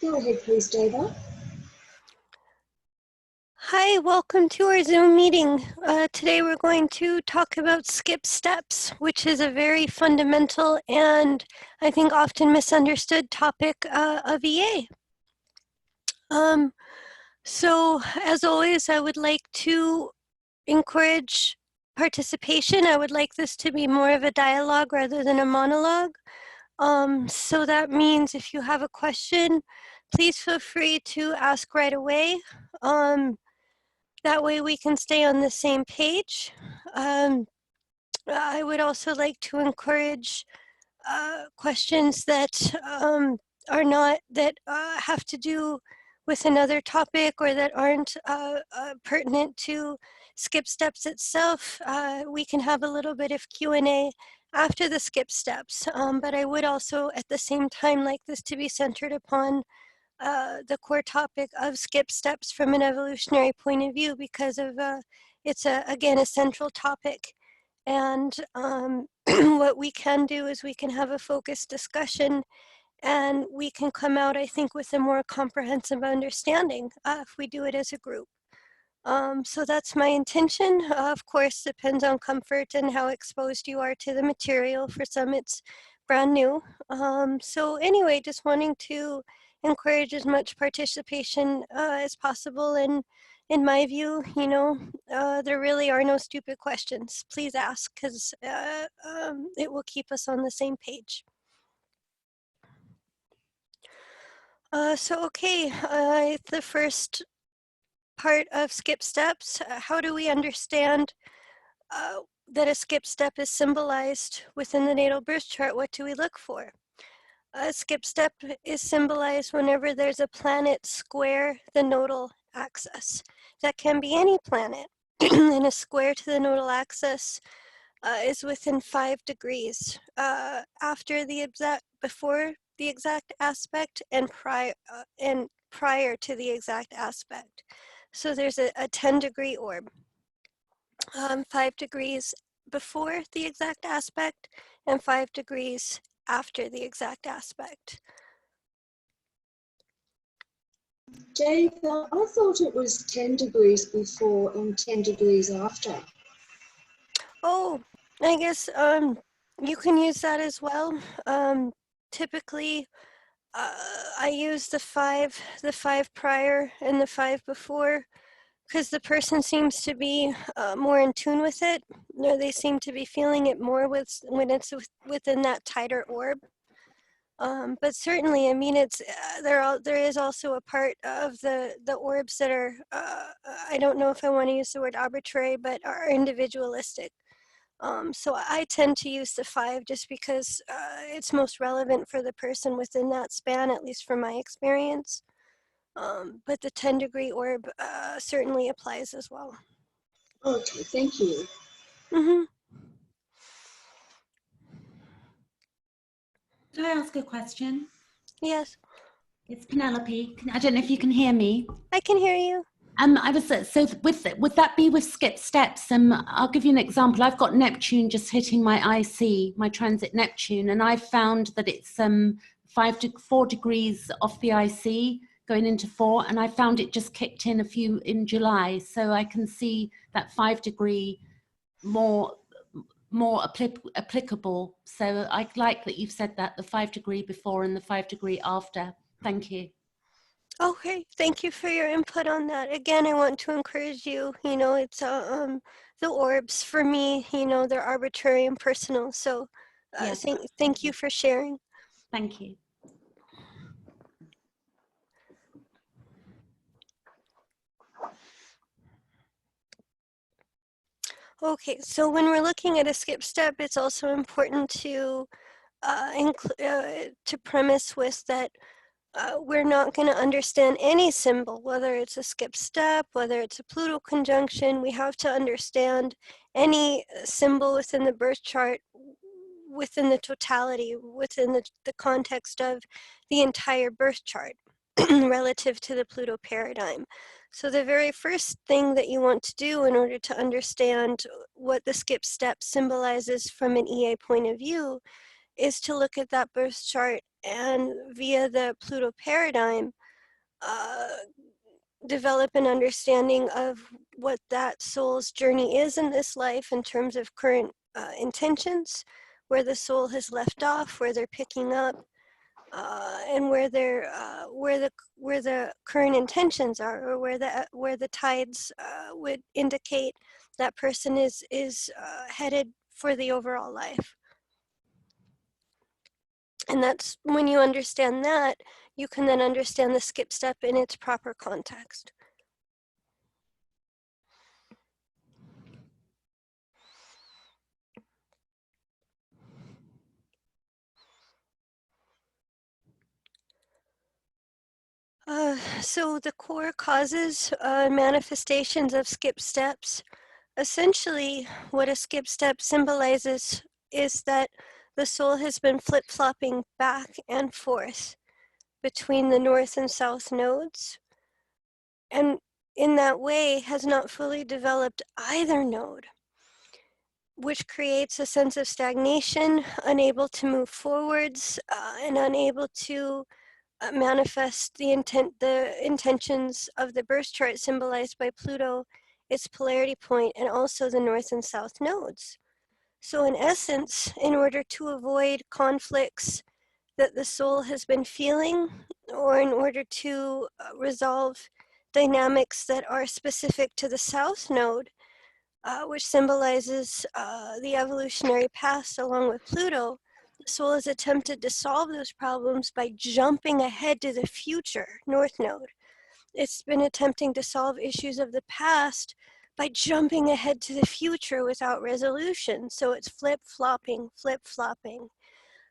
Go ahead, please, Deva. Hi, welcome to our Zoom meeting. Today we're going to talk about skip steps, which is a very fundamental and I think often misunderstood topic of EA. So as always, I would like to encourage participation. I would like this to be more of a dialogue rather than a monologue. So that means if you have a question, please feel free to ask right away. That way we can stay on the same page. I would also like to encourage questions that are not, that have to do with another topic or that aren't pertinent to skip steps itself. We can have a little bit of Q&A after the skip steps, but I would also at the same time like this to be centered upon the core topic of skip steps from an evolutionary point of view because of it's again a central topic. And what we can do is we can have a focused discussion and we can come out, I think, with a more comprehensive understanding if we do it as a group. So that's my intention. Of course, depends on comfort and how exposed you are to the material. For some, it's brand new. So anyway, just wanting to encourage as much participation as possible. And in my view, you know, there really are no stupid questions. Please ask, because it will keep us on the same page. Okay, the first part of skip steps, how do we understand that a skip step is symbolized within the natal birth chart? What do we look for? A skip step is symbolized whenever there's a planet square the nodal axis. That can be any planet, and a square to the nodal axis is within 5 degrees after the exact, before the exact aspect, and prior to the exact aspect. So there's a 10-degree orb, 5 degrees before the exact aspect and 5 degrees after the exact aspect. Deva, I thought it was 10 degrees before and 10 degrees after. Oh, I guess you can use that as well. Typically, I use the five prior and the 5 before, because the person seems to be more in tune with it, or they seem to be feeling it more when it's within that tighter orb. But certainly, I mean, it's there is also a part of the orbs that are I don't know if I want to use the word arbitrary, but are individualistic. So I tend to use the 5 just because it's most relevant for the person within that span, at least from my experience. But the 10-degree orb certainly applies as well. Okay, thank you. Mm-hmm. Can I ask a question? Yes. It's Penelope. I don't know if you can hear me. I can hear you. I was so would that be with skip steps? I'll give you an example. I've got Neptune just hitting my IC, my transit Neptune, and I found that it's 5 to 4 degrees off the IC going into 4, and I found it just kicked in in July, so I can see that 5 degree more applicable. So I like that you've said that, the 5 degree before and the 5 degree after. Thank you. Okay, thank you for your input on that. Again, I want to encourage you, you know, it's the orbs for me, you know, they're arbitrary and personal. So Yes. thank you for sharing. Thank you. Okay, so when we're looking at a skip step, it's also important to premise with that we're not going to understand any symbol, whether it's a skip step, whether it's a Pluto conjunction. We have to understand any symbol within the birth chart, within the totality, within the context of the entire birth chart relative to the Pluto paradigm. So the very first thing that you want to do in order to understand what the skip step symbolizes from an EA point of view is to look at that birth chart and via the Pluto paradigm, develop an understanding of what that soul's journey is in this life in terms of current intentions, where the soul has left off, where they're picking up, and where the current intentions are, or where the tides would indicate that person is headed for the overall life. And that's when you understand that, you can then understand the skip step in its proper context. So the core causes, manifestations of skip steps. Essentially, what a skip step symbolizes is that the soul has been flip-flopping back and forth between the north and south nodes, and in that way has not fully developed either node, which creates a sense of stagnation, unable to move forwards, and unable to manifest the intentions of the birth chart symbolized by Pluto, its polarity point, and also the north and south nodes. So in essence, in order to avoid conflicts that the soul has been feeling, or in order to resolve dynamics that are specific to the south node, which symbolizes the evolutionary past along with Pluto, the soul has attempted to solve those problems by jumping ahead to the future, north node. It's been attempting to solve issues of the past by jumping ahead to the future without resolution. So it's flip-flopping, flip-flopping.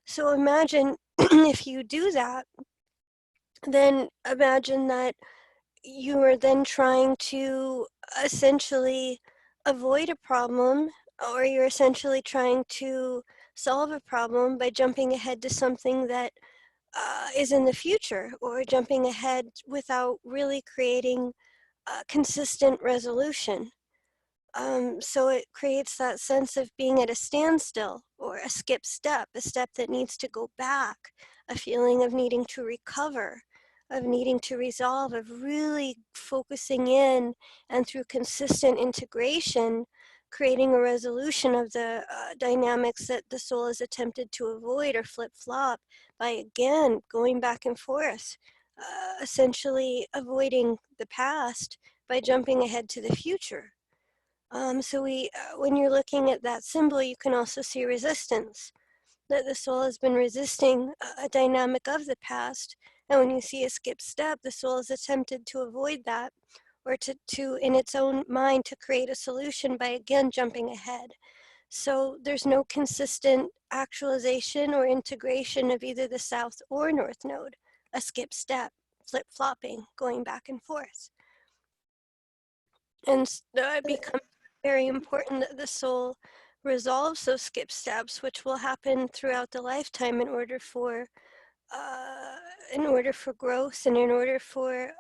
So imagine if you do that, then imagine that you are then trying to essentially avoid a problem, or you're essentially trying to solve a problem by jumping ahead to something that is in the future, or jumping ahead without really creating consistent resolution. So it creates that sense of being at a standstill or a skip step, a step that needs to go back, a feeling of needing to recover, of needing to resolve, of really focusing in, and through consistent integration, creating a resolution of the dynamics that the soul has attempted to avoid or flip-flop by, again, going back and forth, essentially avoiding the past by jumping ahead to the future. So when you're looking at that symbol, you can also see resistance, that the soul has been resisting a dynamic of the past. And when you see a skip step, the soul has attempted to avoid that, or to in its own mind, to create a solution by, again, jumping ahead. So there's no consistent actualization or integration of either the south or north node, a skip step, flip-flopping, going back and forth. And it becomes very important that the soul resolves those skip steps, which will happen throughout the lifetime in order for growth, and in order for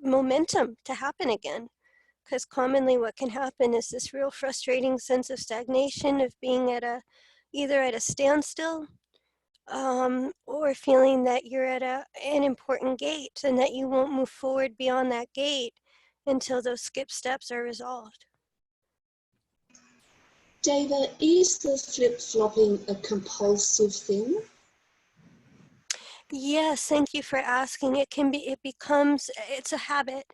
momentum to happen again. Because commonly what can happen is this real frustrating sense of stagnation, of being at either at a standstill, or feeling that you're at an important gate and that you won't move forward beyond that gate until those skip steps are resolved. Deva, is the flip-flopping a compulsive thing? Yes, thank you for asking. It's a habit.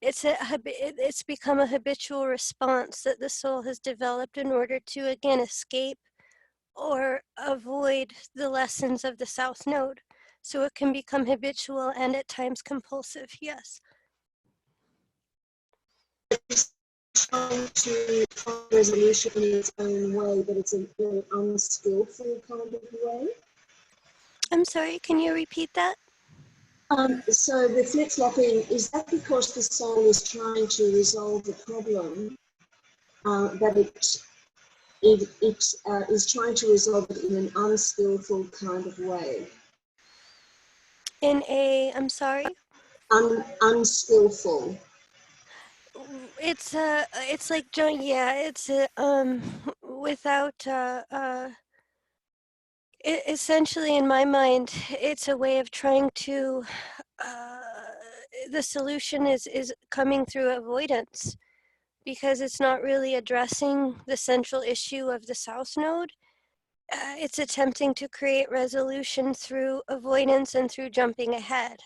It's become a habitual response that the soul has developed in order to, again, escape or avoid the lessons of the south node. So it can become habitual and at times compulsive, yes. Trying to find resolution in its own way, but it's a very unskillful kind of way. I'm sorry, can you repeat that? So the flip-flopping, is that because the soul is trying to resolve the problem, that it is trying to resolve it in an unskillful kind of way? I'm sorry? Unskillful. It's like, yeah, it's without, Essentially, in my mind, it's a way of trying to, the solution is coming through avoidance, because it's not really addressing the central issue of the South Node. It's attempting to create resolution through avoidance and through jumping ahead.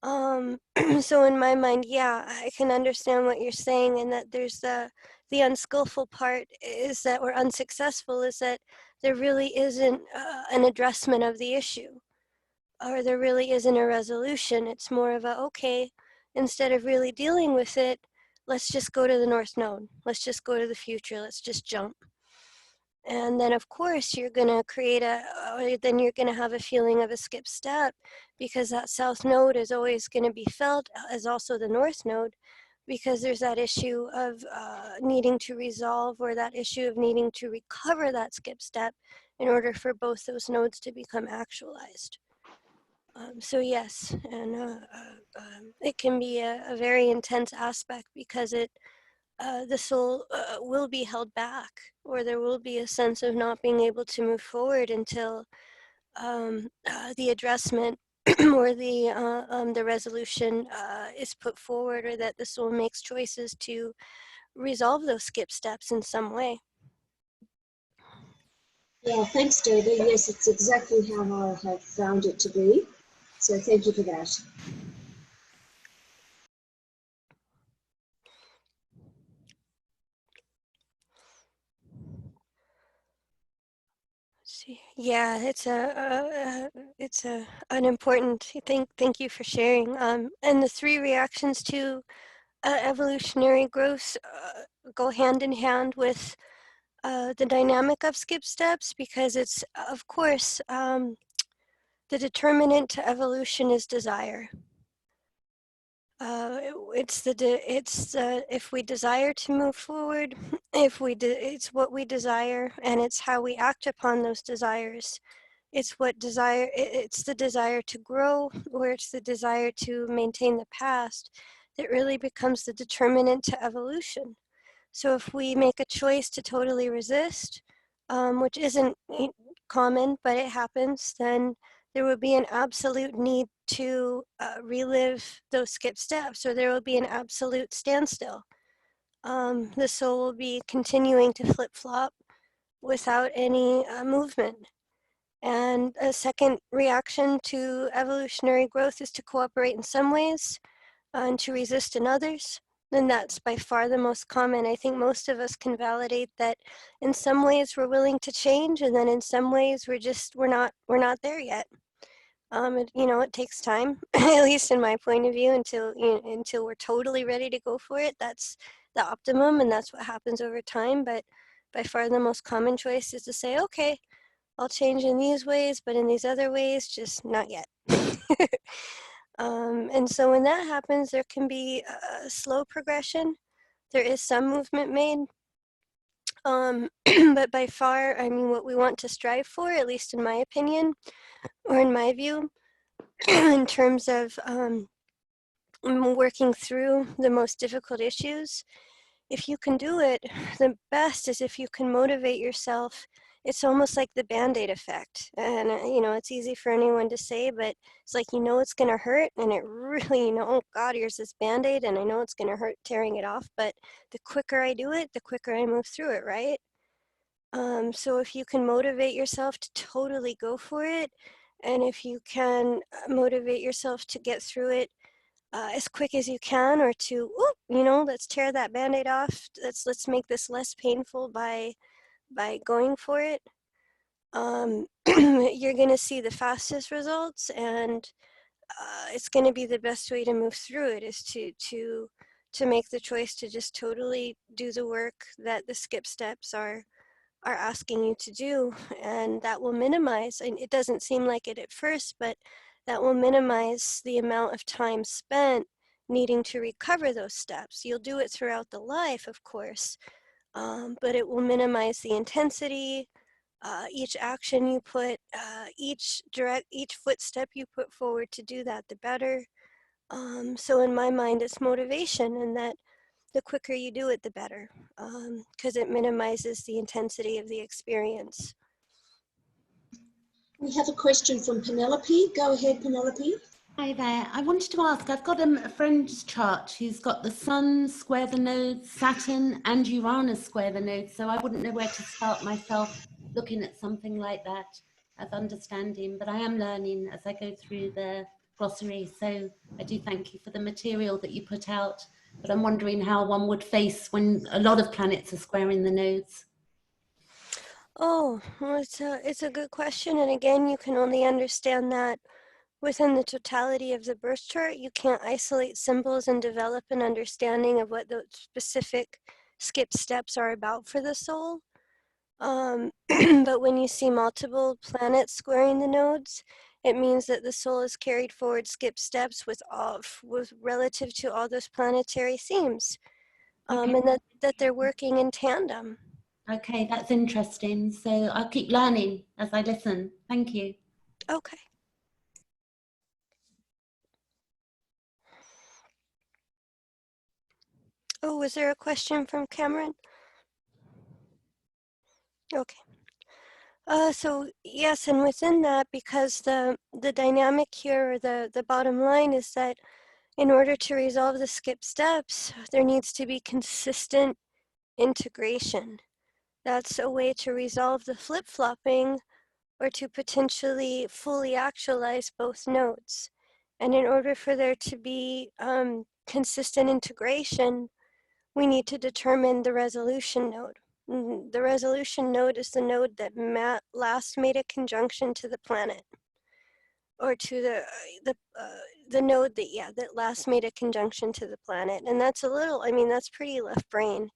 So in my mind, yeah, I can understand what you're saying, and that there's the unskillful part is that we're unsuccessful, is that there really isn't an addressment of the issue, or there really isn't a resolution. It's more of a, okay, instead of really dealing with it, let's just go to the North Node. Let's just go to the future. Let's just jump. And then of course you're gonna create or then you're gonna have a feeling of a skip step, because that South Node is always gonna be felt as also the North Node, because there's that issue of needing to resolve, or that issue of needing to recover that skip step in order for both those nodes to become actualized. So yes, and it can be a very intense aspect, because the soul will be held back, or there will be a sense of not being able to move forward until the addressment or the resolution is put forward, or that the soul makes choices to resolve those skip steps in some way. Yeah, thanks, Deva. Yes, it's exactly how I have found it to be. So thank you for that. See, yeah, it's an important thing. Thank you for sharing. And the 3 reactions to evolutionary growth go hand in hand with the dynamic of skip steps, because it's, of course, the determinant to evolution is desire. If we desire to move forward, it's what we desire, and it's how we act upon those desires. It's it's the desire to grow, or it's the desire to maintain the past, that really becomes the determinant to evolution. So if we make a choice to totally resist, which isn't common, but it happens, then there would be an absolute need to relive those skip steps, or there will be an absolute standstill. The soul will be continuing to flip-flop without any movement. And a second reaction to evolutionary growth is to cooperate in some ways and to resist in others. And that's by far the most common. I think most of us can validate that in some ways we're willing to change, and then in some ways we're not there yet. It takes time, at least in my point of view, until we're totally ready to go for it. That's the optimum, and that's what happens over time. But by far the most common choice is to say, okay, I'll change in these ways, but in these other ways, just not yet. And so when that happens, there can be a slow progression. There is some movement made. But by far, I mean, what we want to strive for, at least in my opinion, or in my view, in terms of working through the most difficult issues, if you can do it, the best is if you can motivate yourself. It's almost like the Band-Aid effect. And, it's easy for anyone to say, but it's like, it's going to hurt. And it really, oh God, here's this Band-Aid, and I know it's going to hurt tearing it off. But the quicker I do it, the quicker I move through it, right? So if you can motivate yourself to totally go for it, and if you can motivate yourself to get through it as quick as you can, or to, let's tear that Band-Aid off. Let's make this less painful by going for it. You're going to see the fastest results, and it's going to be the best way to move through it, is to make the choice to just totally do the work that the skip steps are asking you to do, and that will minimize, and it doesn't seem like it at first, but that will minimize the amount of time spent needing to recover those steps. You'll do it throughout the life, of course, but it will minimize the intensity. Each action you put, each footstep you put forward to do that, the better. So in my mind, it's motivation, and that the quicker you do it, the better, because it minimizes the intensity of the experience. We have a question from Penelope. Go ahead, Penelope. Hi there. I wanted to ask, I've got a friend's chart who's got the Sun square the nodes, Saturn and Uranus square the nodes, so I wouldn't know where to start myself looking at something like that of understanding, but I am learning as I go through the glossary, so I do thank you for the material that you put out, but I'm wondering how one would face when a lot of planets are squaring the nodes. Oh, well, it's a good question, and again, you can only understand that within the totality of the birth chart. You can't isolate symbols and develop an understanding of what the specific skip steps are about for the soul. But when you see multiple planets squaring the nodes, it means that the soul has carried forward skip steps with relative to all those planetary themes, Okay. and that they're working in tandem. Okay, that's interesting. So I'll keep learning as I listen. Thank you. Okay. Oh, was there a question from Cameron? Okay. So yes, and within that, because the dynamic here, or the bottom line is that in order to resolve the skip steps, there needs to be consistent integration. That's a way to resolve the flip-flopping or to potentially fully actualize both nodes. And in order for there to be consistent integration, we need to determine the resolution node. The resolution node is the node that last made a conjunction to the planet, or to the node that last made a conjunction to the planet. And that's that's pretty left brain.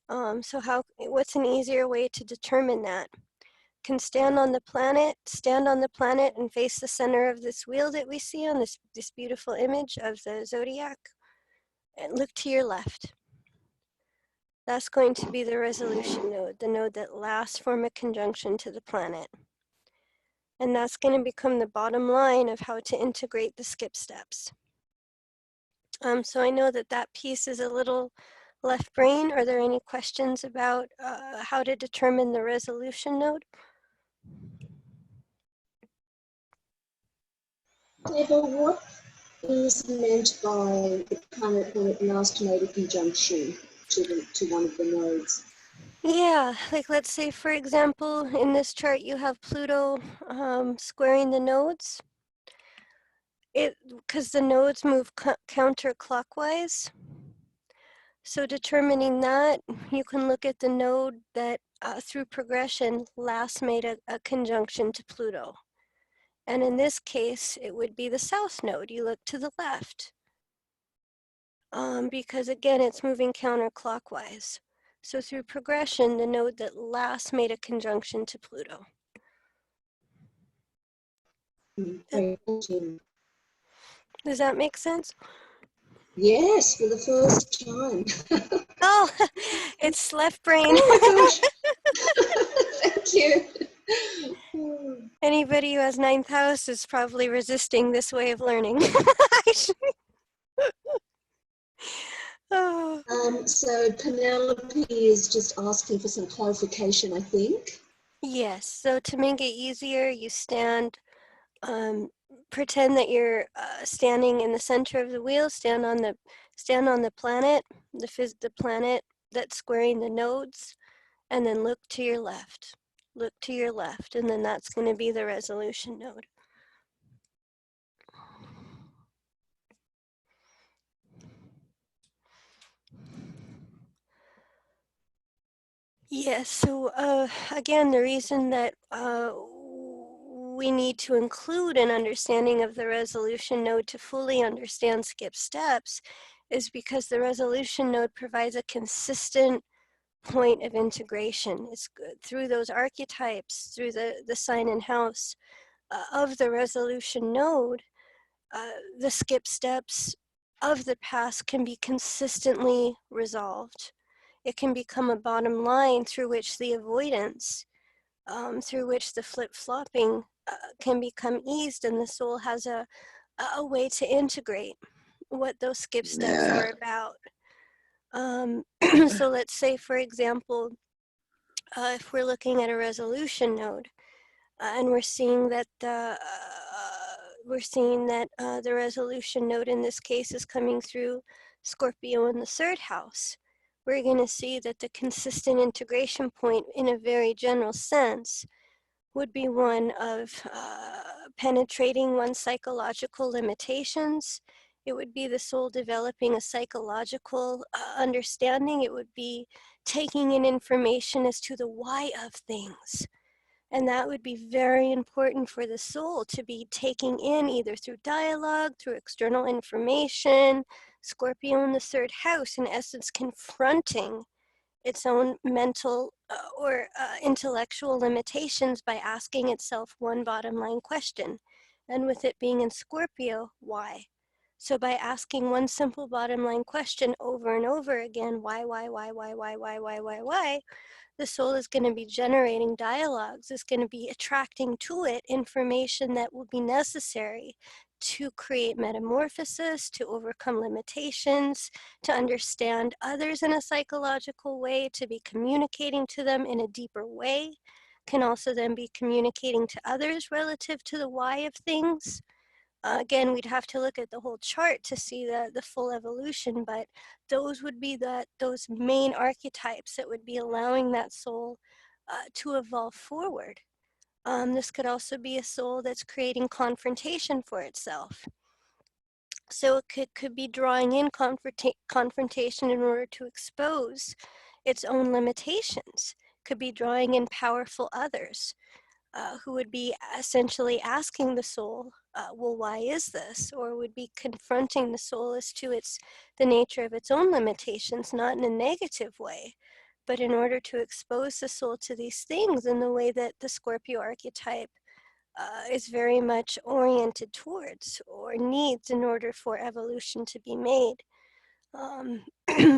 So what's an easier way to determine that? Can stand on the planet and face the center of this wheel that we see on this beautiful image of the zodiac, and look to your left. That's going to be the resolution node, the node that last form a conjunction to the planet. And that's going to become the bottom line of how to integrate the skip steps. So I know that piece is a little left brain. Are there any questions about how to determine the resolution node? Deva, what is meant by the planet when it last made a conjunction to one of the nodes? Yeah, like let's say, for example, in this chart you have Pluto squaring the nodes. Because the nodes move counterclockwise. So determining that, you can look at the node that through progression last made a conjunction to Pluto. And in this case, it would be the south node. You look to the left. Because again, it's moving counterclockwise. So through progression, the node that last made a conjunction to Pluto. Does that make sense? Yes, for the first time. Oh, it's left brain. Oh my gosh. Thank you. Anybody who has 9th house is probably resisting this way of learning. Oh. So Penelope is just asking for some clarification, I think. Yes, so to make it easier, you stand, pretend that you're standing in the center of the wheel, stand on the planet, the planet that's squaring the nodes, and then look to your left. Look to your left, and then that's going to be the resolution node. Yes, so again, the reason that we need to include an understanding of the resolution node to fully understand skip steps is because the resolution node provides a consistent point of integration. It's good through those archetypes, through the sign and house of the resolution node, the skip steps of the past can be consistently resolved. It can become a bottom line through which the avoidance, through which the flip-flopping can become eased, and the soul has a way to integrate what those skip steps are about. So let's say, for example, if we're looking at a resolution node, And we're seeing that the resolution node in this case is coming through Scorpio in the 3rd house. We're going to see that the consistent integration point, in a very general sense, would be one of penetrating one's psychological limitations. It would be the soul developing a psychological understanding. It would be taking in information as to the why of things. And that would be very important for the soul to be taking in, either through dialogue, through external information. Scorpio in the 3rd house, in essence, confronting its own mental or intellectual limitations by asking itself one bottom line question. And with it being in Scorpio, why? So by asking one simple bottom line question over and over again, why, the soul is going to be generating dialogues, is going to be attracting to it information that will be necessary to create metamorphosis, to overcome limitations, to understand others in a psychological way, to be communicating to them in a deeper way, can also then be communicating to others relative to the why of things. Again, we'd have to look at the whole chart to see the full evolution, but those would be those main archetypes that would be allowing that soul to evolve forward. This could also be a soul that's creating confrontation for itself. So it could be drawing in confrontation in order to expose its own limitations. Could be drawing in powerful others. Who would be essentially asking the soul, well, why is this? Or would be confronting the soul as to the nature of its own limitations, not in a negative way, but in order to expose the soul to these things in the way that the Scorpio archetype is very much oriented towards or needs in order for evolution to be made.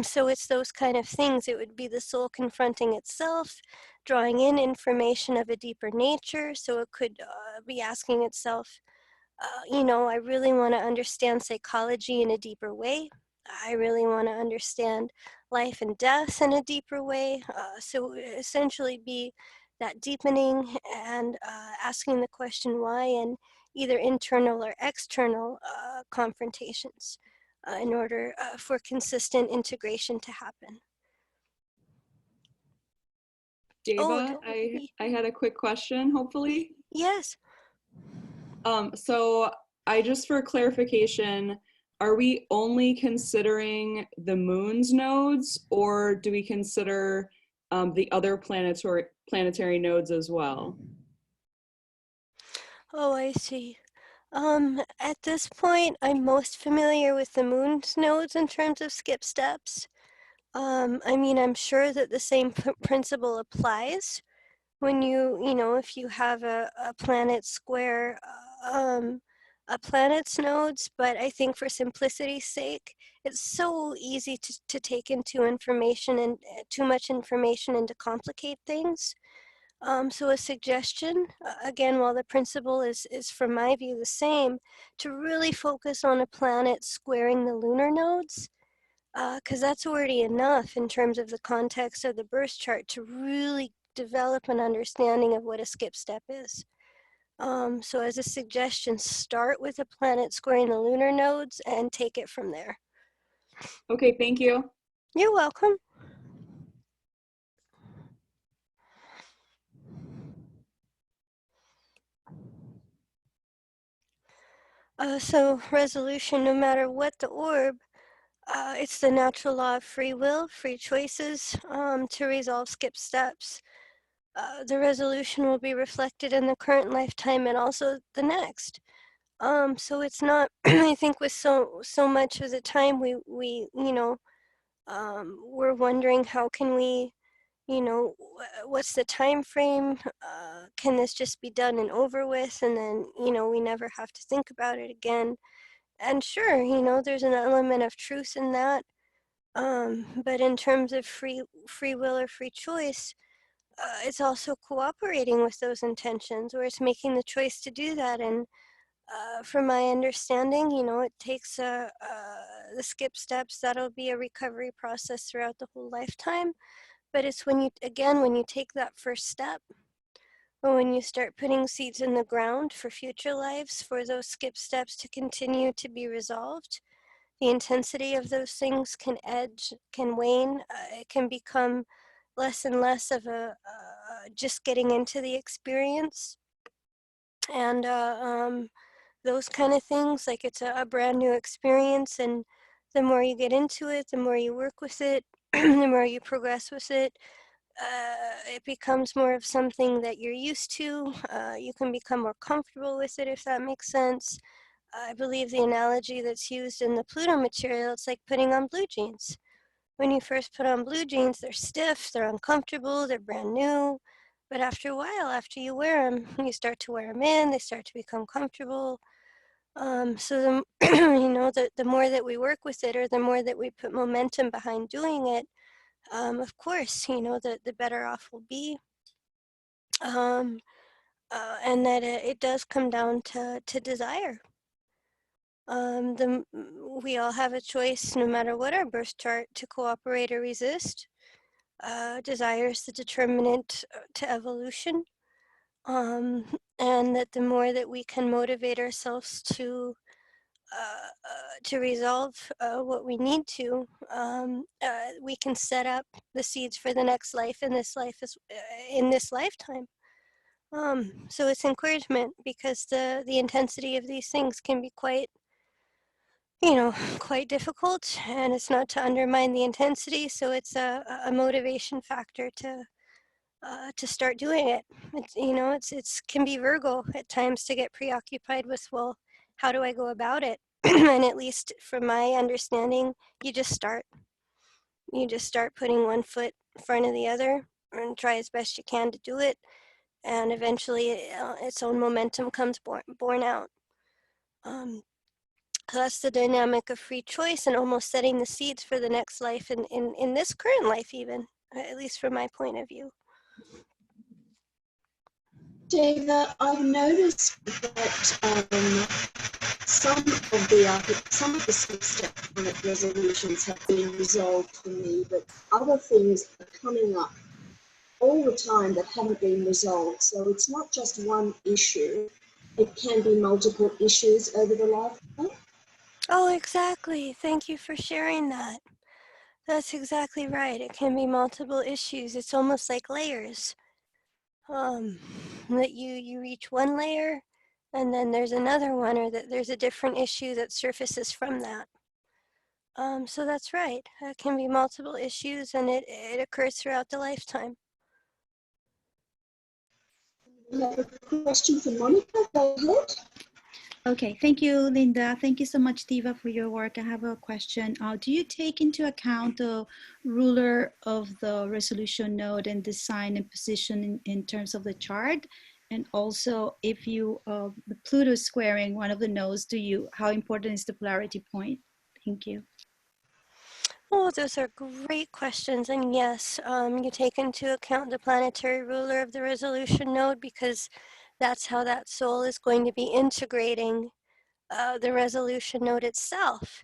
So it's those kind of things. It would be the soul confronting itself, drawing in information of a deeper nature. So it could be asking itself, I really want to understand psychology in a deeper way. I really want to understand life and death in a deeper way. So it would essentially be that deepening and asking the question why, and either internal or external confrontations in order for consistent integration to happen. Deva, I had a quick question, hopefully. Yes. So I just, for clarification, are we only considering the moon's nodes, or do we consider the other planetary nodes as well? Oh, I see. At this point, I'm most familiar with the moon's nodes in terms of skip steps. I mean, I'm sure that the same principle applies when if you have a planet square a planet's nodes, but I think for simplicity's sake, it's so easy to take into information and too much information and to complicate things. So a suggestion, again, while the principle is from my view the same, to really focus on a planet squaring the lunar nodes, because that's already enough in terms of the context of the birth chart to really develop an understanding of what a skip step is. So as a suggestion, start with a planet squaring the lunar nodes and take it from there. Okay, thank you. You're welcome. So resolution, no matter what the orb, it's the natural law of free will, free choices to resolve skip steps. The resolution will be reflected in the current lifetime and also the next. So it's not, I think with so much of the time we're wondering how can we, what's the time frame? Can this just be done and over with? And then, we never have to think about it again. And sure, there's an element of truth in that. But in terms of free will or free choice, it's also cooperating with those intentions, or it's making the choice to do that. And from my understanding, it takes the skip steps. That'll be a recovery process throughout the whole lifetime. But it's when you take that first step, But when you start putting seeds in the ground for future lives, for those skip steps to continue to be resolved, the intensity of those things can edge, can wane. It can become less and less of a just getting into the experience. And those kind of things, like it's a brand new experience, and the more you get into it, the more you work with it, the more you progress with it, it becomes more of something that you're used to. You can become more comfortable with it, if that makes sense. I believe the analogy that's used in the Pluto material, it's like putting on blue jeans. When you first put on blue jeans, they're stiff, they're uncomfortable, they're brand new. But after a while, after you wear them, you start to wear them in, they start to become comfortable. So the, you know, the more that we work with it, or the more that we put momentum behind doing it, of course, you know, the better off we'll be. And that it does come down to desire. We all have a choice, no matter what our birth chart, to cooperate or resist. Desire is the determinant to evolution. And that the more that we can motivate ourselves to resolve what we need to, we can set up the seeds for the next life, in this life in this lifetime. So it's encouragement, because the intensity of these things can be quite, you know, quite difficult, and it's not to undermine the intensity. So it's a motivation factor to start doing it. It's, you know, it's can be Virgo at times to get preoccupied with, well, how do I go about it? And at least from my understanding, you just start. You just start putting one foot in front of the other and try as best you can to do it. And eventually its own momentum comes born out. So that's the dynamic of free choice, and almost setting the seeds for the next life in this current life, even, at least from my point of view. Deva, I've noticed that some of the 6-step planet resolutions have been resolved for me, but other things are coming up all the time that haven't been resolved. So it's not just one issue, it can be multiple issues over the lifetime. Oh, exactly. Thank you for sharing that. That's exactly right. It can be multiple issues. It's almost like layers. That you reach one layer, and then there's another one, or that there's a different issue that surfaces from that. So that's right. It can be multiple issues, and it occurs throughout the lifetime. We have a question from Monica. Go ahead. Okay, thank you, Linda. Thank you so much, Deva, for your work. I have a question. Do you take into account the ruler of the resolution node and the sign and position in terms of the chart? And also, if you, the Pluto squaring one of the nodes, how important is the polarity point? Thank you. Oh, those are great questions. And yes, you take into account the planetary ruler of the resolution node, because that's how that soul is going to be integrating the resolution node itself,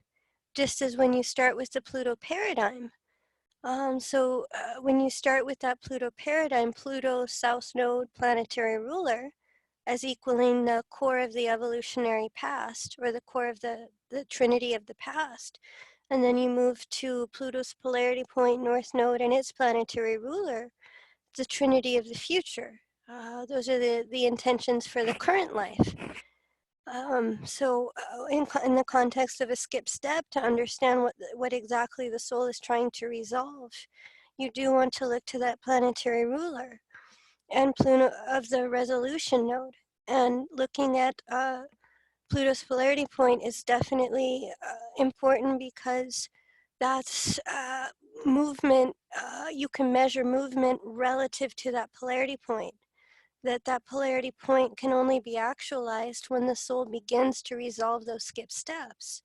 just as when you start with the Pluto paradigm. So when you start with that Pluto paradigm, Pluto South Node planetary ruler, as equaling the core of the evolutionary past, or the core of the trinity of the past. And then you move to Pluto's polarity point North Node and its planetary ruler, the trinity of the future. Those are the intentions for the current life. So in the context of a skip step, to understand what exactly the soul is trying to resolve, you do want to look to that planetary ruler and Pluto of the resolution node. And looking at Pluto's polarity point is definitely important, because that's movement. You can measure movement relative to that polarity point. That polarity point can only be actualized when the soul begins to resolve those skip steps.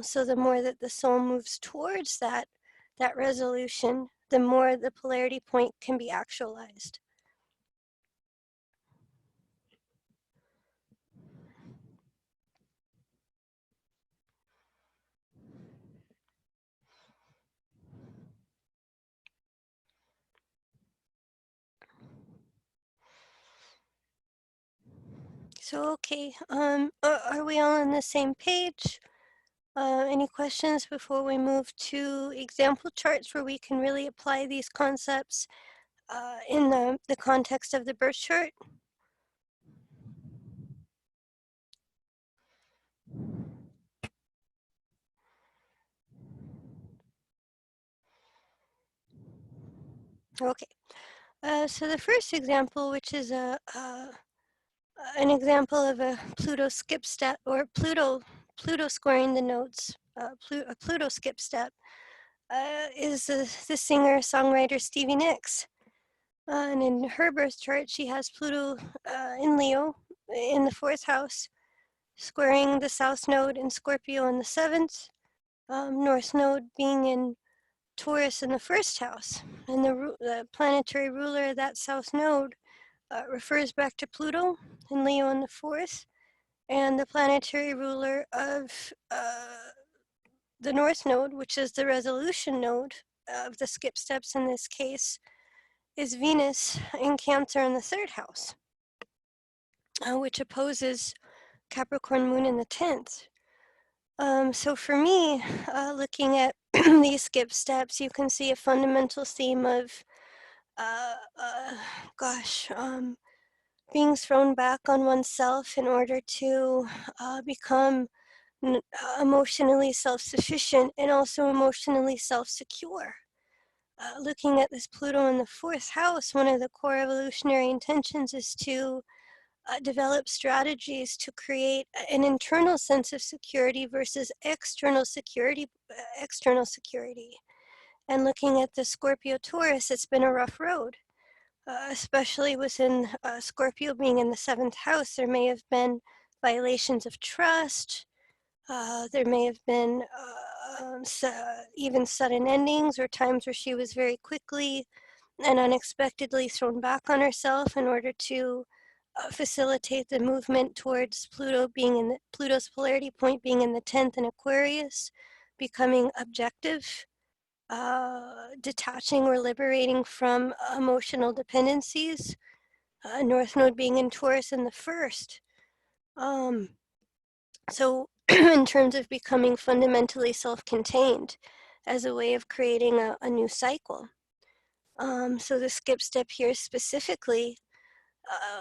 So the more that the soul moves towards that resolution, the more the polarity point can be actualized. So, okay, are we all on the same page? Any questions before we move to example charts where we can really apply these concepts in the context of the birth chart? Okay, so the first example, which is an example of a Pluto skip step, or Pluto squaring the nodes, a Pluto skip step, is the singer-songwriter Stevie Nicks. And in her birth chart, she has Pluto in Leo in the 4th house, squaring the South Node in Scorpio in the 7th, North Node being in Taurus in the 1st house. And the planetary ruler of that South Node refers back to Pluto in Leo in the 4th, and the planetary ruler of the North Node, which is the resolution node of the skip steps in this case, is Venus in Cancer in the 3rd house, which opposes Capricorn moon in the 10th. So for me, looking at these skip steps, you can see a fundamental theme of, being thrown back on oneself in order to become emotionally self-sufficient and also emotionally self-secure. Looking at this Pluto in the 4th house, one of the core evolutionary intentions is to develop strategies to create an internal sense of security versus external security. And looking at the Scorpio Taurus, it's been a rough road, especially within Scorpio being in the 7th house. There may have been violations of trust. There may have been even sudden endings or times where she was very quickly and unexpectedly thrown back on herself in order to facilitate the movement towards Pluto being in Pluto's polarity point being in the 10th in Aquarius, becoming objective, detaching or liberating from emotional dependencies. North Node being in Taurus in the 1st. So in terms of becoming fundamentally self-contained as a way of creating a new cycle. So the skip step here specifically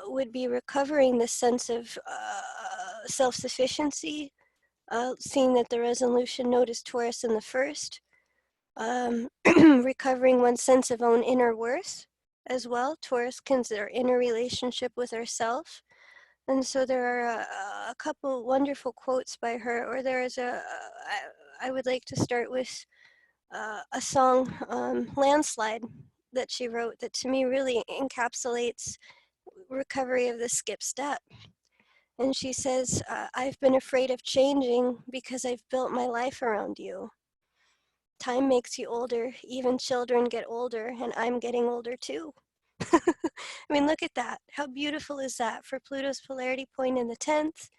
would be recovering the sense of self-sufficiency, seeing that the resolution node is Taurus in the 1st, recovering one's sense of own inner worth as well. Taurus consider inner relationship with ourself. And so there are a couple wonderful quotes by her, or there is I would like to start with a song, Landslide, that she wrote that to me really encapsulates recovery of the skip step. And she says, I've been afraid of changing because I've built my life around you. Time makes you older, even children get older, and I'm getting older too. I mean, look at that. How beautiful is that for Pluto's polarity point in the 10th,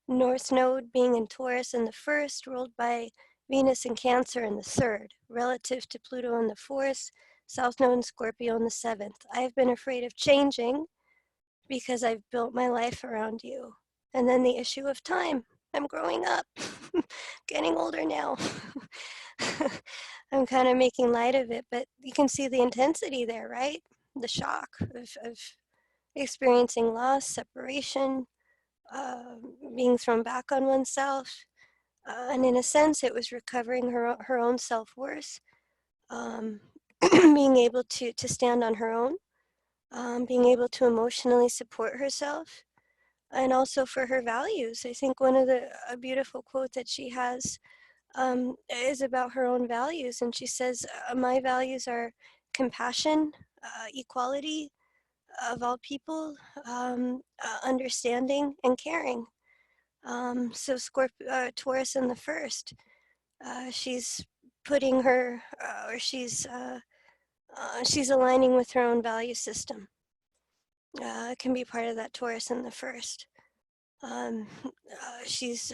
North Node being in Taurus in the 1st, ruled by Venus in Cancer in the 3rd, relative to Pluto in the 4th, South Node in Scorpio in the 7th. I've been afraid of changing because I've built my life around you. And then the issue of time. I'm growing up, getting older now. I'm kind of making light of it, but you can see the intensity there, right? The shock of experiencing loss, separation, being thrown back on oneself. And in a sense, it was recovering her own self-worth, being able to stand on her own, being able to emotionally support herself, and also for her values. I think one of a beautiful quote that she has is about her own values. And she says, my values are compassion, equality of all people, understanding and caring. So Taurus in the 1st, she's putting her, or she's aligning with her own value system. It can be part of that Taurus in the 1st. She's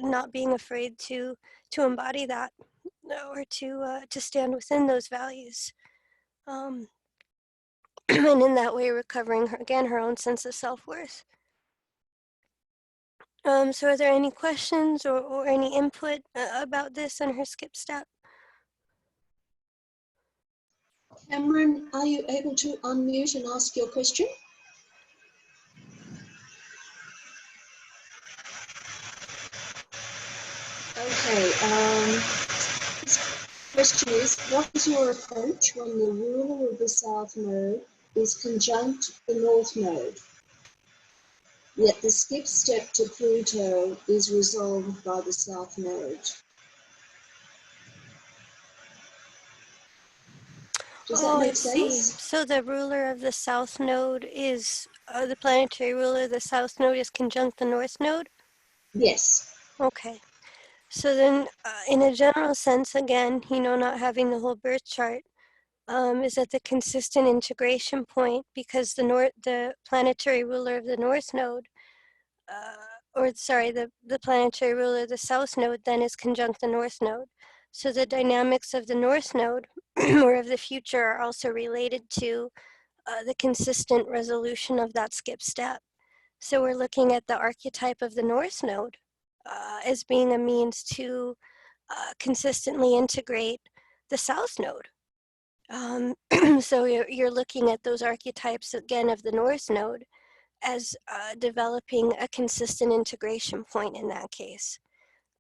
not being afraid to embody that, or to stand within those values, and in that way recovering her own sense of self-worth. So are there any questions or any input about this on her skip step? Cameron, are you able to unmute and ask your question? Okay. This question is, what is your approach when the ruler of the South Node is conjunct the North Node, yet the skip step to Pluto is resolved by the South Node? Does that make I see. sense? So the ruler of the South Node is, the planetary ruler of the South Node is conjunct the North Node? Yes. Okay. So then, in a general sense, again, not having the whole birth chart, is at the consistent integration point, because the planetary ruler of the North Node, the planetary ruler of the South Node then is conjunct the North Node. So the dynamics of the North Node or of the future are also related to the consistent resolution of that skip step. So we're looking at the archetype of the North Node as being a means to consistently integrate the South Node. So you're looking at those archetypes again of the North Node as developing a consistent integration point in that case.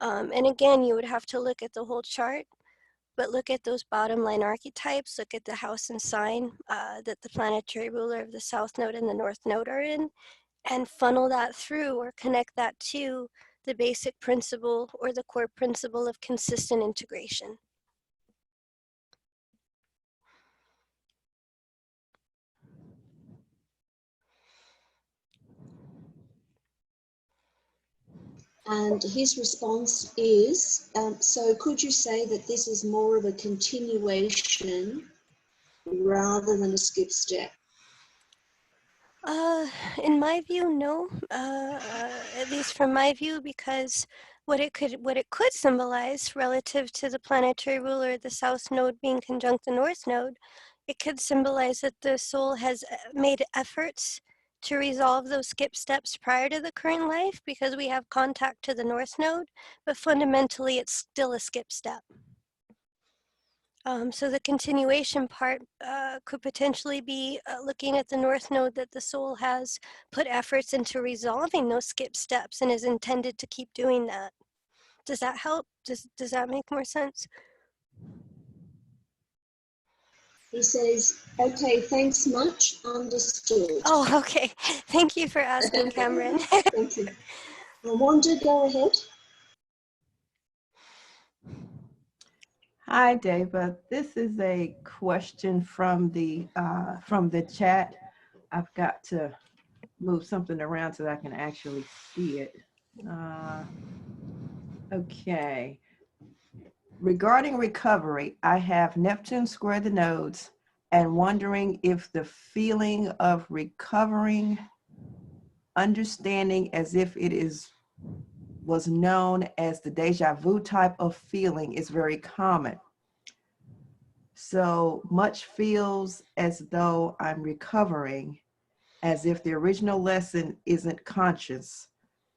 And again, you would have to look at the whole chart, but look at those bottom line archetypes, look at the house and sign that the planetary ruler of the South Node and the North Node are in, and funnel that through or connect that to the basic principle or the core principle of consistent integration. And his response is, so could you say that this is more of a continuation rather than a skip step? In my view, no. At least from my view, because what it could symbolize relative to the planetary ruler, the South Node being conjunct the North Node, it could symbolize that the soul has made efforts to resolve those skip steps prior to the current life, because we have contact to the North Node, but fundamentally it's still a skip step. So the continuation part could potentially be looking at the North Node, that the soul has put efforts into resolving those skip steps and is intended to keep doing that. Does that help? Does that make more sense? He says, okay, thanks much, understood. Oh, okay. Thank you for asking, Cameron. Thank you. Wanda, go ahead. Hi, Deva. This is a question from the chat. I've got to move something around so that I can actually see it. Okay. Regarding recovery, I have Neptune square the nodes and wondering if the feeling of recovering, understanding as if it was known as the deja vu type of feeling is very common. So much feels as though I'm recovering, as if the original lesson isn't conscious,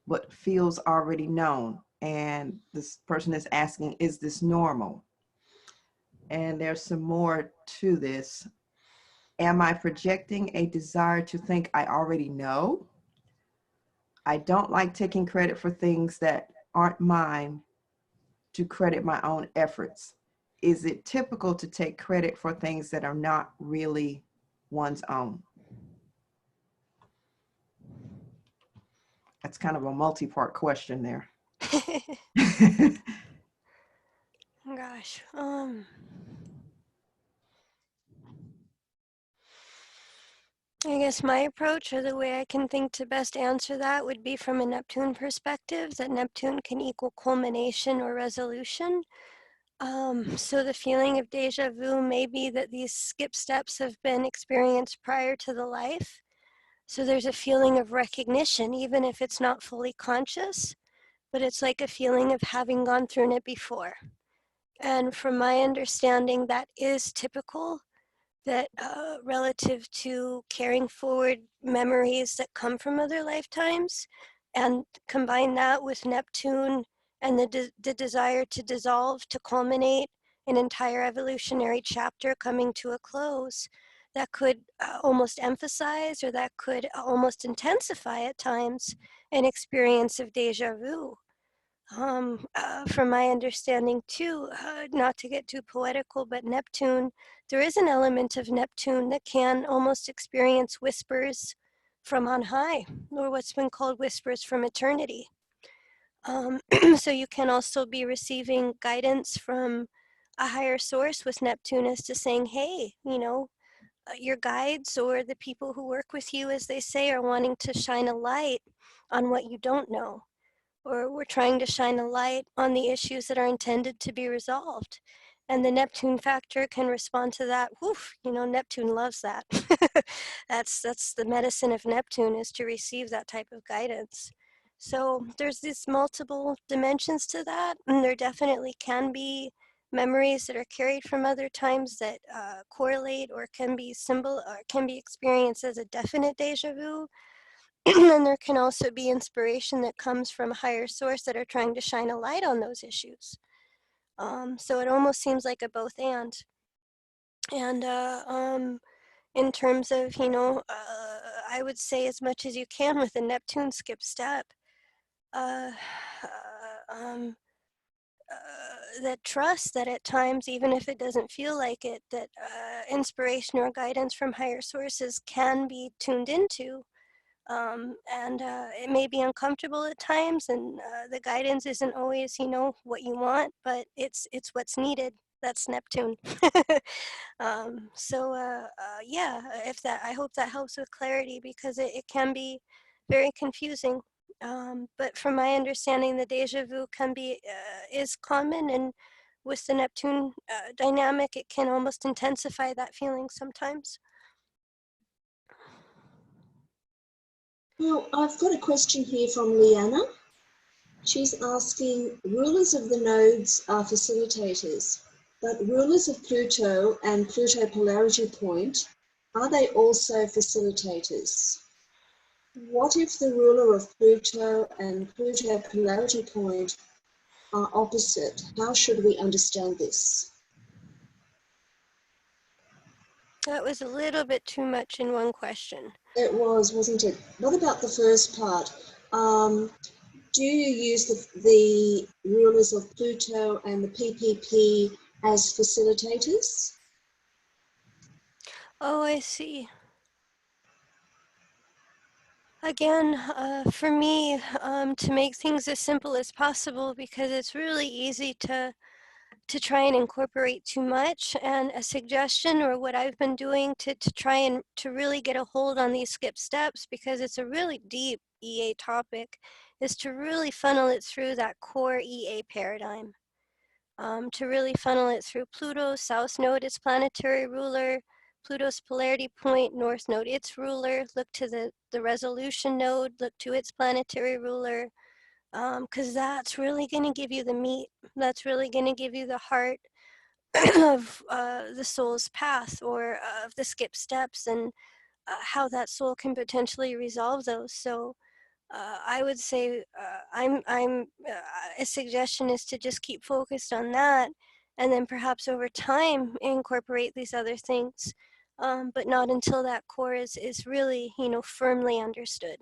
but feels already known. And this person is asking, is this normal? And there's some more to this. Am I projecting a desire to think I already know? I don't like taking credit for things that aren't mine to credit my own efforts. Is it typical to take credit for things that are not really one's own? That's kind of a multi-part question there. Gosh. I guess my approach, or the way I can think to best answer that, would be from a Neptune perspective, that Neptune can equal culmination or resolution. So the feeling of deja vu may be that these skip steps have been experienced prior to the life. So there's a feeling of recognition, even if it's not fully conscious, but it's like a feeling of having gone through it before. And from my understanding, that is typical, that relative to carrying forward memories that come from other lifetimes, and combine that with Neptune and the desire to dissolve, to culminate an entire evolutionary chapter coming to a close, that could almost emphasize, or that could almost intensify at times, an experience of deja vu. From my understanding too, not to get too poetical, but Neptune, there is an element of Neptune that can almost experience whispers from on high, or what's been called whispers from eternity. So you can also be receiving guidance from a higher source with Neptune as to saying, hey, you know, your guides or the people who work with you, as they say, are wanting to shine a light on what you don't know, or we're trying to shine a light on the issues that are intended to be resolved. And the Neptune factor can respond to that. Woof, you know, Neptune loves that. That's the medicine of Neptune, is to receive that type of guidance. So there's these multiple dimensions to that, and there definitely can be memories that are carried from other times that correlate or can be experienced as a definite deja vu. And there can also be inspiration that comes from a higher source that are trying to shine a light on those issues. So it almost seems like a both and. And in terms of, you know, I would say as much as you can with a Neptune skip step, that trust that at times, even if it doesn't feel like it, that inspiration or guidance from higher sources can be tuned into. And it may be uncomfortable at times, and the guidance isn't always, you know, what you want, but it's what's needed. That's Neptune. Yeah, I hope that helps with clarity, because it can be very confusing. But from my understanding, the deja vu is common, and with the Neptune dynamic, it can almost intensify that feeling sometimes. Well, I've got a question here from Leanna. She's asking, rulers of the nodes are facilitators, but rulers of Pluto and Pluto polarity point, are they also facilitators? What if the ruler of Pluto and Pluto polarity point are opposite? How should we understand this? That was a little bit too much in one question. It was, wasn't it? What about the first part? Do you use the rulers of Pluto and the PPP as facilitators? Oh, I see. Again, for me, to make things as simple as possible, because it's really easy to try and incorporate too much. And a suggestion, or what I've been doing to try and to really get a hold on these skip steps, because it's a really deep EA topic, is to really funnel it through that core EA paradigm. To really funnel it through Pluto, South Node, its planetary ruler, Pluto's polarity point, North Node, its ruler, look to the resolution node, look to its planetary ruler, because that's really going to give you the meat. That's really going to give you the heart of the soul's path, or of the skip steps, and how that soul can potentially resolve those. So I would say a suggestion is to just keep focused on that, and then perhaps over time incorporate these other things, but not until that core is really, you know, firmly understood.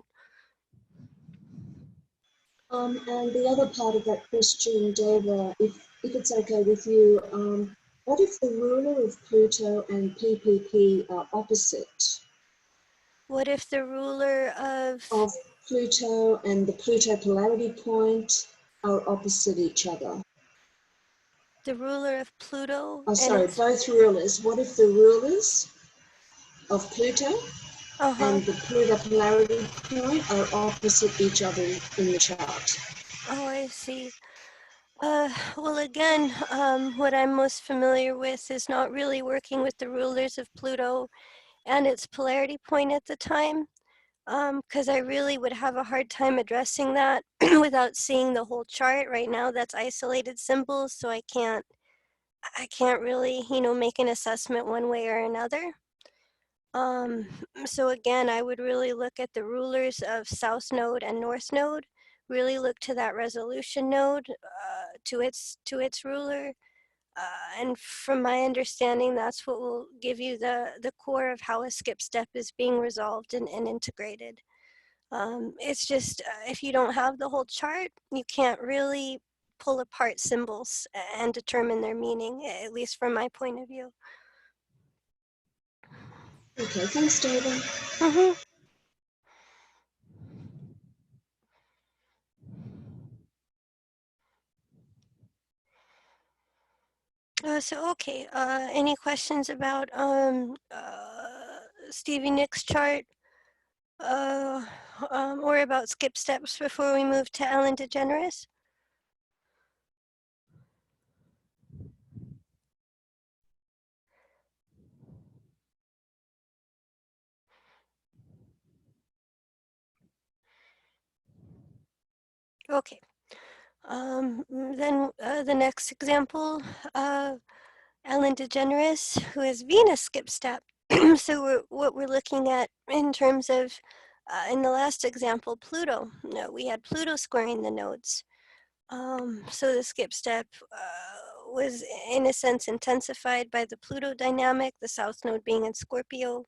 And the other part of that question, Deva, if it's okay with you, what if the ruler of Pluto and PPP are opposite? What if the ruler of Pluto and the Pluto polarity point are opposite each other? the ruler of Pluto? Oh, sorry, both rulers. What if the rulers of Pluto and the Pluto polarity point are opposite each other in the chart? Oh, I see. Well, again, what I'm most familiar with is not really working with the rulers of Pluto and its polarity point at the time, because I really would have a hard time addressing that without seeing the whole chart. Right now, that's isolated symbols, so I can't really, you know, make an assessment one way or another. Um, so again, I would really look at the rulers of South Node and North Node, really look to that resolution node, to its ruler. And from my understanding, that's what will give you the core of how a skip step is being resolved and integrated. It's just, if you don't have the whole chart, you can't really pull apart symbols and determine their meaning, at least from my point of view. Okay, thanks, Deva. Mm-hmm. Okay, any questions about Stevie Nicks chart, or about skip steps before we move to Ellen DeGeneres? Okay, then the next example, Ellen DeGeneres, who is Venus skip step. So what we're looking at in terms of, in the last example, Pluto. No, we had Pluto squaring the nodes. So the skip step was in a sense intensified by the Pluto dynamic, the South Node being in Scorpio,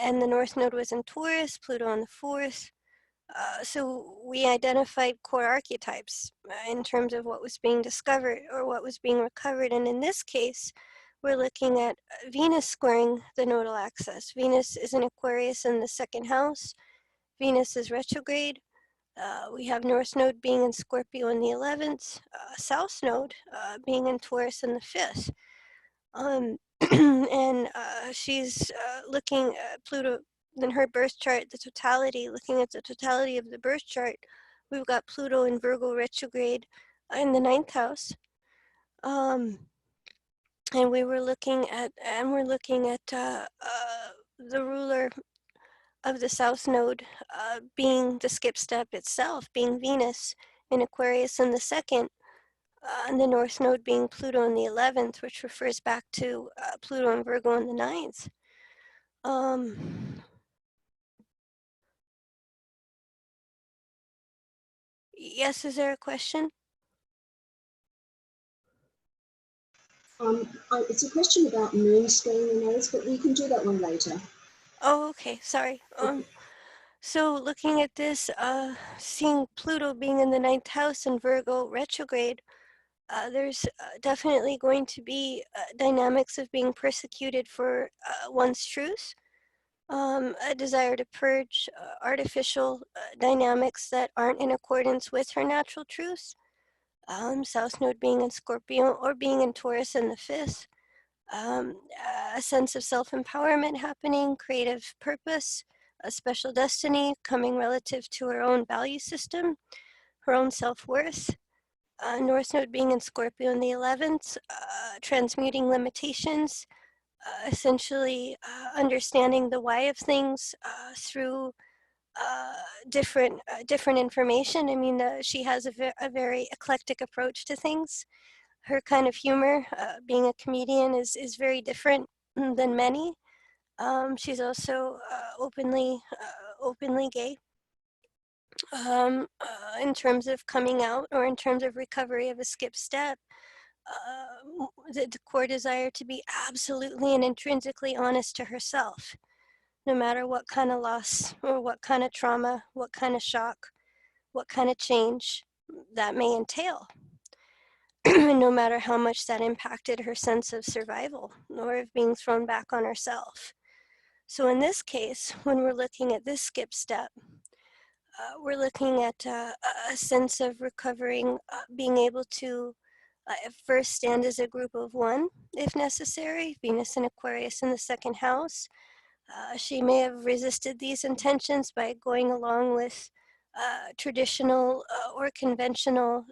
and the North Node was in Taurus, Pluto on the 4th. So we identified core archetypes in terms of what was being discovered or what was being recovered. And in this case, we're looking at Venus squaring the nodal axis. Venus is in Aquarius in the 2nd house. Venus is retrograde. We have North Node being in Scorpio in the 11th, South Node being in Taurus in the 5th. And she's looking at Pluto in her birth chart, the totality, looking at the totality of the birth chart. We've got Pluto in Virgo retrograde in the 9th house. And we're looking at the ruler of the South Node being the skip step itself, being Venus in Aquarius in the 2nd, and the North Node being Pluto in the 11th, which refers back to Pluto and Virgo in the 9th. Yes, is there a question? It's a question about moon squaring the nodes, but we can do that one later. Oh, okay, sorry. So looking at this, seeing Pluto being in the 9th house in Virgo retrograde, there's definitely going to be dynamics of being persecuted for one's truth, a desire to purge artificial dynamics that aren't in accordance with her natural truth. South Node being in Scorpio or being in Taurus in the 5th. A sense of self-empowerment happening, creative purpose, a special destiny coming relative to her own value system, her own self-worth. North Node being in Scorpio in the 11th, transmuting limitations, essentially understanding the why of things through different information. I mean, she has a very eclectic approach to things. Her kind of humor, being a comedian, is very different than many. She's also openly gay. In terms of coming out or in terms of recovery of a skip step, the core desire to be absolutely and intrinsically honest to herself, no matter what kind of loss or what kind of trauma, what kind of shock, what kind of change that may entail. No matter how much that impacted her sense of survival or of being thrown back on herself. So in this case, when we're looking at this skip step, we're looking at a sense of recovering, being able to first stand as a group of one, if necessary. Venus in Aquarius in the 2nd house. She may have resisted these intentions by going along with traditional or conventional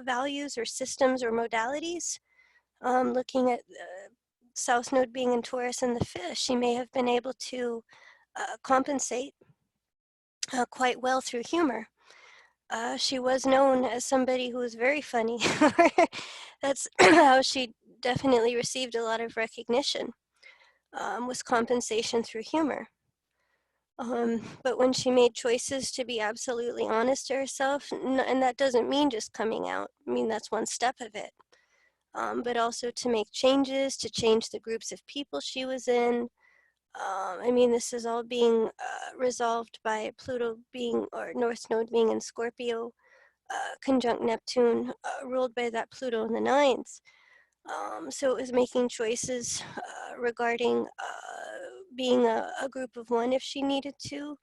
values or systems or modalities. Looking at South Node being in Taurus in the 5th, she may have been able to compensate quite well through humor. She was known as somebody who was very funny. That's how she definitely received a lot of recognition. was compensation through humor. But when she made choices to be absolutely honest to herself, and that doesn't mean just coming out, I mean, that's one step of it, but also to make changes, to change the groups of people she was in. I mean, this is all being resolved by Pluto being, or North Node being in Scorpio, conjunct Neptune, ruled by that Pluto in the ninth. So it was making choices regarding being a group of one if she needed to,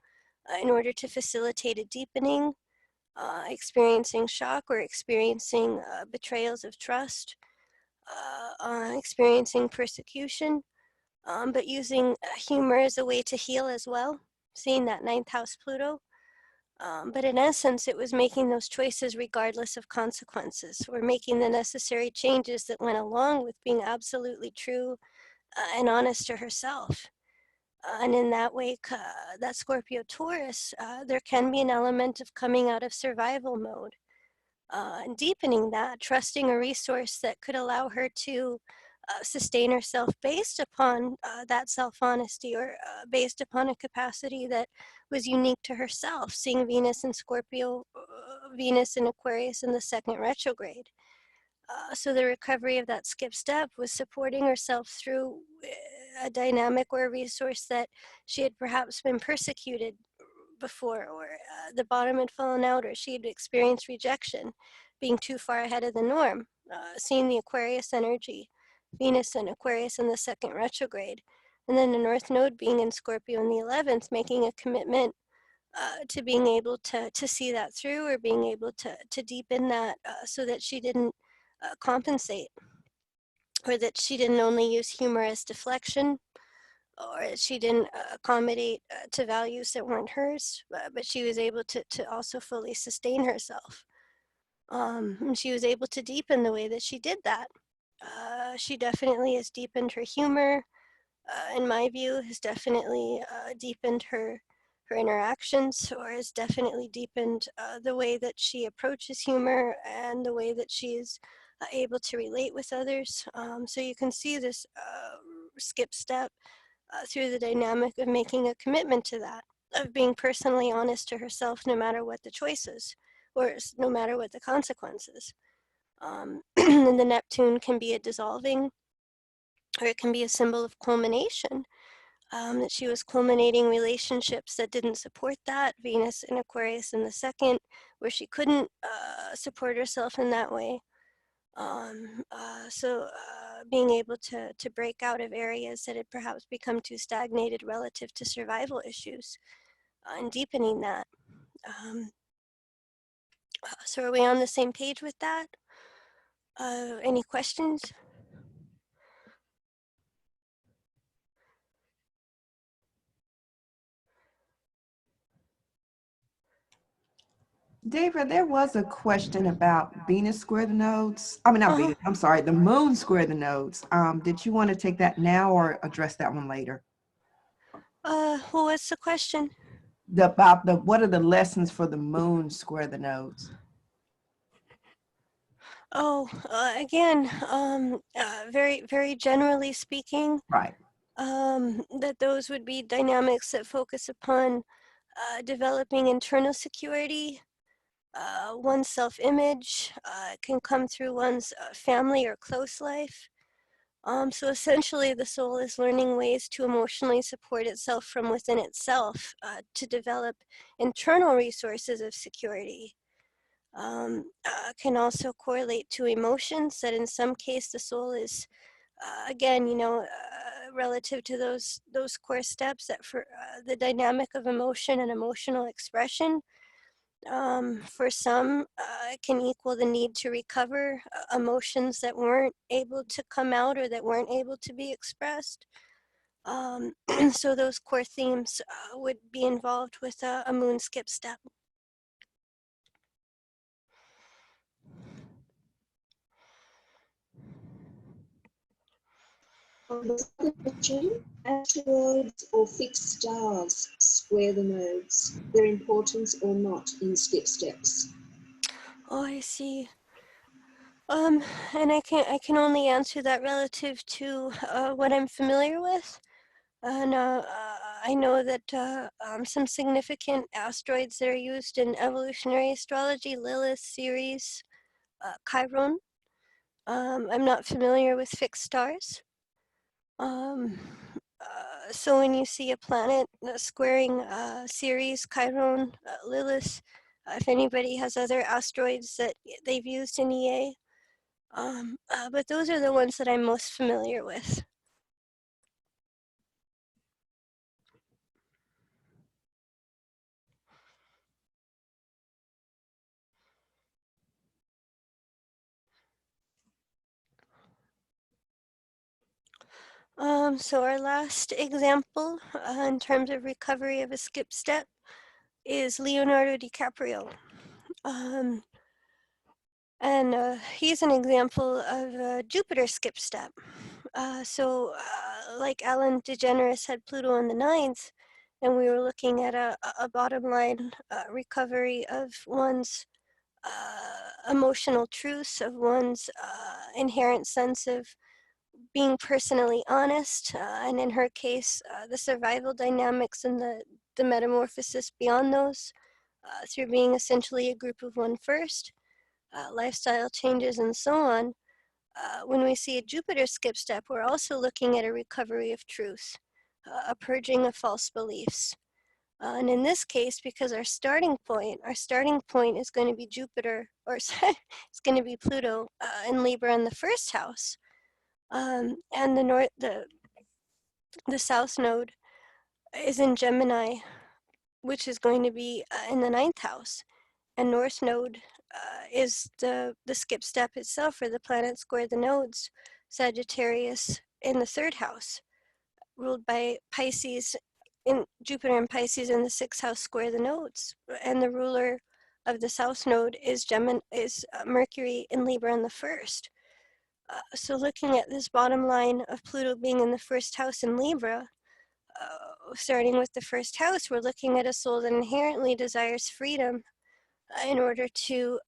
in order to facilitate a deepening, experiencing shock or experiencing betrayals of trust, experiencing persecution, but using humor as a way to heal as well, seeing that ninth house Pluto. But in essence, it was making those choices regardless of consequences, or making the necessary changes that went along with being absolutely true and honest to herself. And in that way, that Scorpio Taurus, there can be an element of coming out of survival mode, and deepening that, trusting a resource that could allow her to sustain herself based upon that self-honesty, or based upon a capacity that was unique to herself, seeing Venus in Scorpio, Venus in Aquarius in the second retrograde. So the recovery of that skip step was supporting herself through a dynamic or a resource that she had perhaps been persecuted before, or the bottom had fallen out, or she had experienced rejection, being too far ahead of the norm, seeing the Aquarius energy, Venus and Aquarius in the second retrograde, and then the North Node being in Scorpio in the 11th, making a commitment to being able to see that through, or being able to deepen that, so that she didn't compensate, or that she didn't only use humor as deflection, or she didn't accommodate to values that weren't hers, but she was able to also fully sustain herself. And she was able to deepen the way that she did that. She definitely has deepened her humor, in my view, has definitely deepened her interactions, or has definitely deepened the way that she approaches humor and the way that she is able to relate with others. So you can see this skip step through the dynamic of making a commitment to that, of being personally honest to herself no matter what the choices, or no matter what the consequences. And the Neptune can be a dissolving, or it can be a symbol of culmination, that she was culminating relationships that didn't support that, Venus in Aquarius in the second, where she couldn't support herself in that way. So being able to break out of areas that had perhaps become too stagnated relative to survival issues, and deepening that. So are we on the same page with that? Any questions? Deva, there was a question about Venus square the nodes. I mean, not Venus, I'm sorry, the moon square the nodes. Did you want to take that now or address that one later? Well, what's the question? What are the lessons for the moon square the nodes? Oh, again, very, very generally speaking, Right. that those would be dynamics that focus upon developing internal security, one's self-image, can come through one's family or close life. So essentially, the soul is learning ways to emotionally support itself from within itself, to develop internal resources of security. Can also correlate to emotions, that in some case the soul is, again, relative to those core steps, that for the dynamic of emotion and emotional expression, for some, it can equal the need to recover emotions that weren't able to come out, or that weren't able to be expressed. So those core themes would be involved with a moon skip step. On the second question, asteroids or fixed stars square the nodes, their importance or not in skip steps. Oh, I see. And I can only answer that relative to what I'm familiar with. And I know that some significant asteroids that are used in evolutionary astrology, Lilith, Ceres, Chiron. I'm not familiar with fixed stars. So when you see a planet squaring Ceres, Chiron, Lilith, if anybody has other asteroids that they've used in EA, but those are the ones that I'm most familiar with. So our last example in terms of recovery of a skip step is Leonardo DiCaprio. And he's an example of a Jupiter skip step. Like Alan DeGeneres had Pluto in the ninth, and we were looking at a bottom line recovery of one's emotional truths, of one's inherent sense of being personally honest, and in her case, the survival dynamics and the metamorphosis beyond those through being essentially a group of one first, lifestyle changes and so on. When we see a Jupiter skip step, we're also looking at a recovery of truth, a purging of false beliefs. And in this case, because our starting point is going to be Jupiter, or it's going to be Pluto in Libra in the first house, and the south node is in Gemini, which is going to be in the ninth house, and north node is the skip step itself, where the planets square the nodes, Sagittarius in the third house, ruled by Pisces, in Jupiter and Pisces in the sixth house square the nodes, and the ruler of the south node is Mercury in Libra in the first. So looking at this bottom line of Pluto being in the first house in Libra, starting with the first house, we're looking at a soul that inherently desires freedom in order to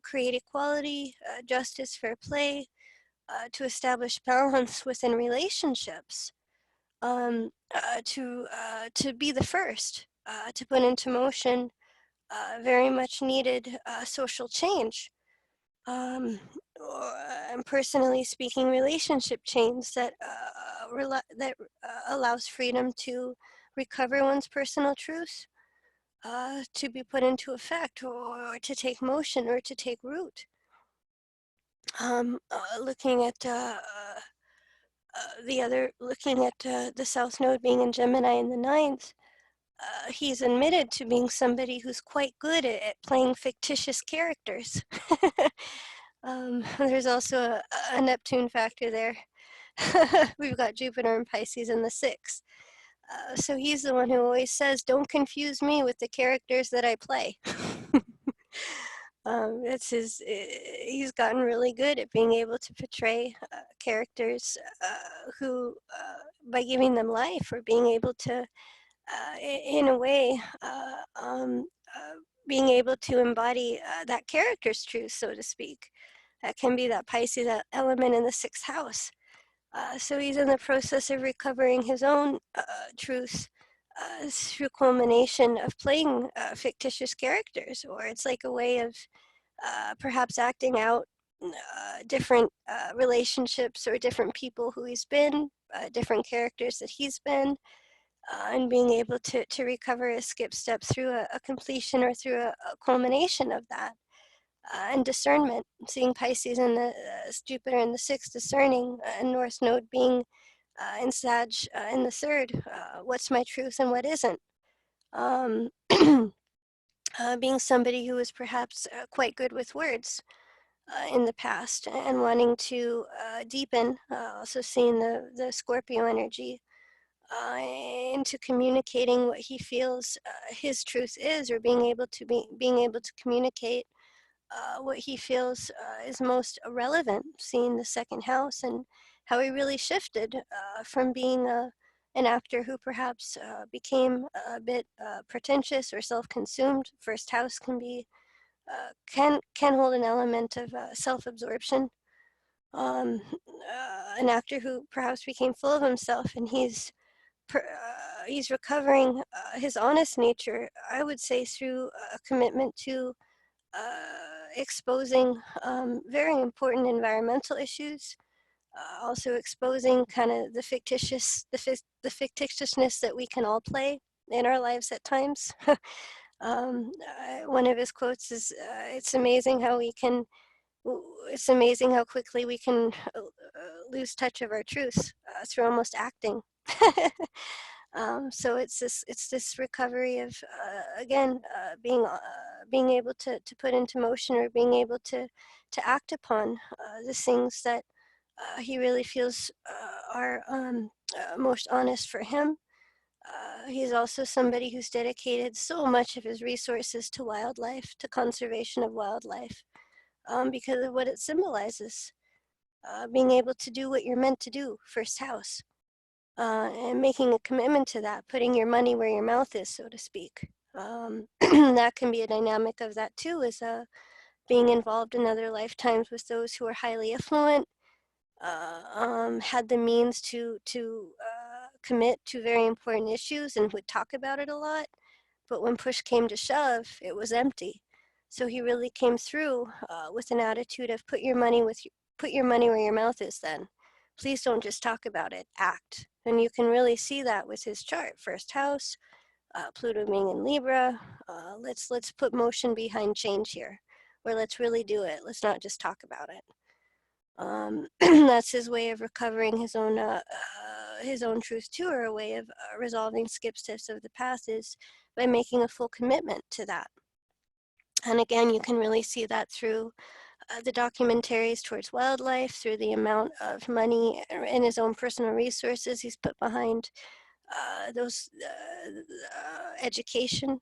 create equality, justice, fair play, to establish balance within relationships, to be the first, to put into motion very much needed social change. And personally speaking, relationship change that allows freedom to recover one's personal truth, to be put into effect, or to take motion, or to take root. Looking at the south node being in Gemini in the ninth, he's admitted to being somebody who's quite good at playing fictitious characters. There's also a Neptune factor there. We've got Jupiter and Pisces in the sixth. So he's the one who always says, don't confuse me with the characters that I play. He's gotten really good at being able to portray characters who, by giving them life, or being able to, in a way, being able to embody that character's truth, so to speak. That can be that Pisces element in the sixth house. So he's in the process of recovering his own truth through culmination of playing fictitious characters, or it's like a way of perhaps acting out different relationships or different people who he's been, different characters that he's been, and being able to recover a skip step through a completion, or through a culmination of that. And discernment, seeing Pisces and the Jupiter in the sixth, discerning, and North Node being in Sag in the third, what's my truth and what isn't. Being somebody who is perhaps quite good with words in the past, and wanting to deepen, also seeing the Scorpio energy, into communicating what he feels his truth is, or being able to communicate what he feels is most relevant, seeing the second house and how he really shifted from being an actor who perhaps became a bit pretentious or self-consumed. First house can hold an element of self-absorption, an actor who perhaps became full of himself, and he's recovering his honest nature, I would say, through a commitment to exposing very important environmental issues, also exposing kind of the fictitiousness that we can all play in our lives at times. One of his quotes is, "It's amazing how it's amazing how quickly we can lose touch of our truth through almost acting." So it's this recovery of again being able to put into motion, or being able to act upon the things that he really feels are most honest for him. He's also somebody who's dedicated so much of his resources to wildlife, to conservation of wildlife, because of what it symbolizes. Being able to do what you're meant to do, first house, and making a commitment to that, putting your money where your mouth is, so to speak. That can be a dynamic of that too, is being involved in other lifetimes with those who are highly affluent, had the means to commit to very important issues and would talk about it a lot, but when push came to shove, it was empty. So he really came through with an attitude of put your money where your mouth is. Then, please don't just talk about it, act. And you can really see that with his chart, first house, Pluto being in Libra. Let's put motion behind change here, or let's really do it. Let's not just talk about it. That's his way of recovering his own truth too, or a way of resolving skip steps of the past, is by making a full commitment to that. And again, you can really see that through the documentaries towards wildlife, through the amount of money and his own personal resources he's put behind those education.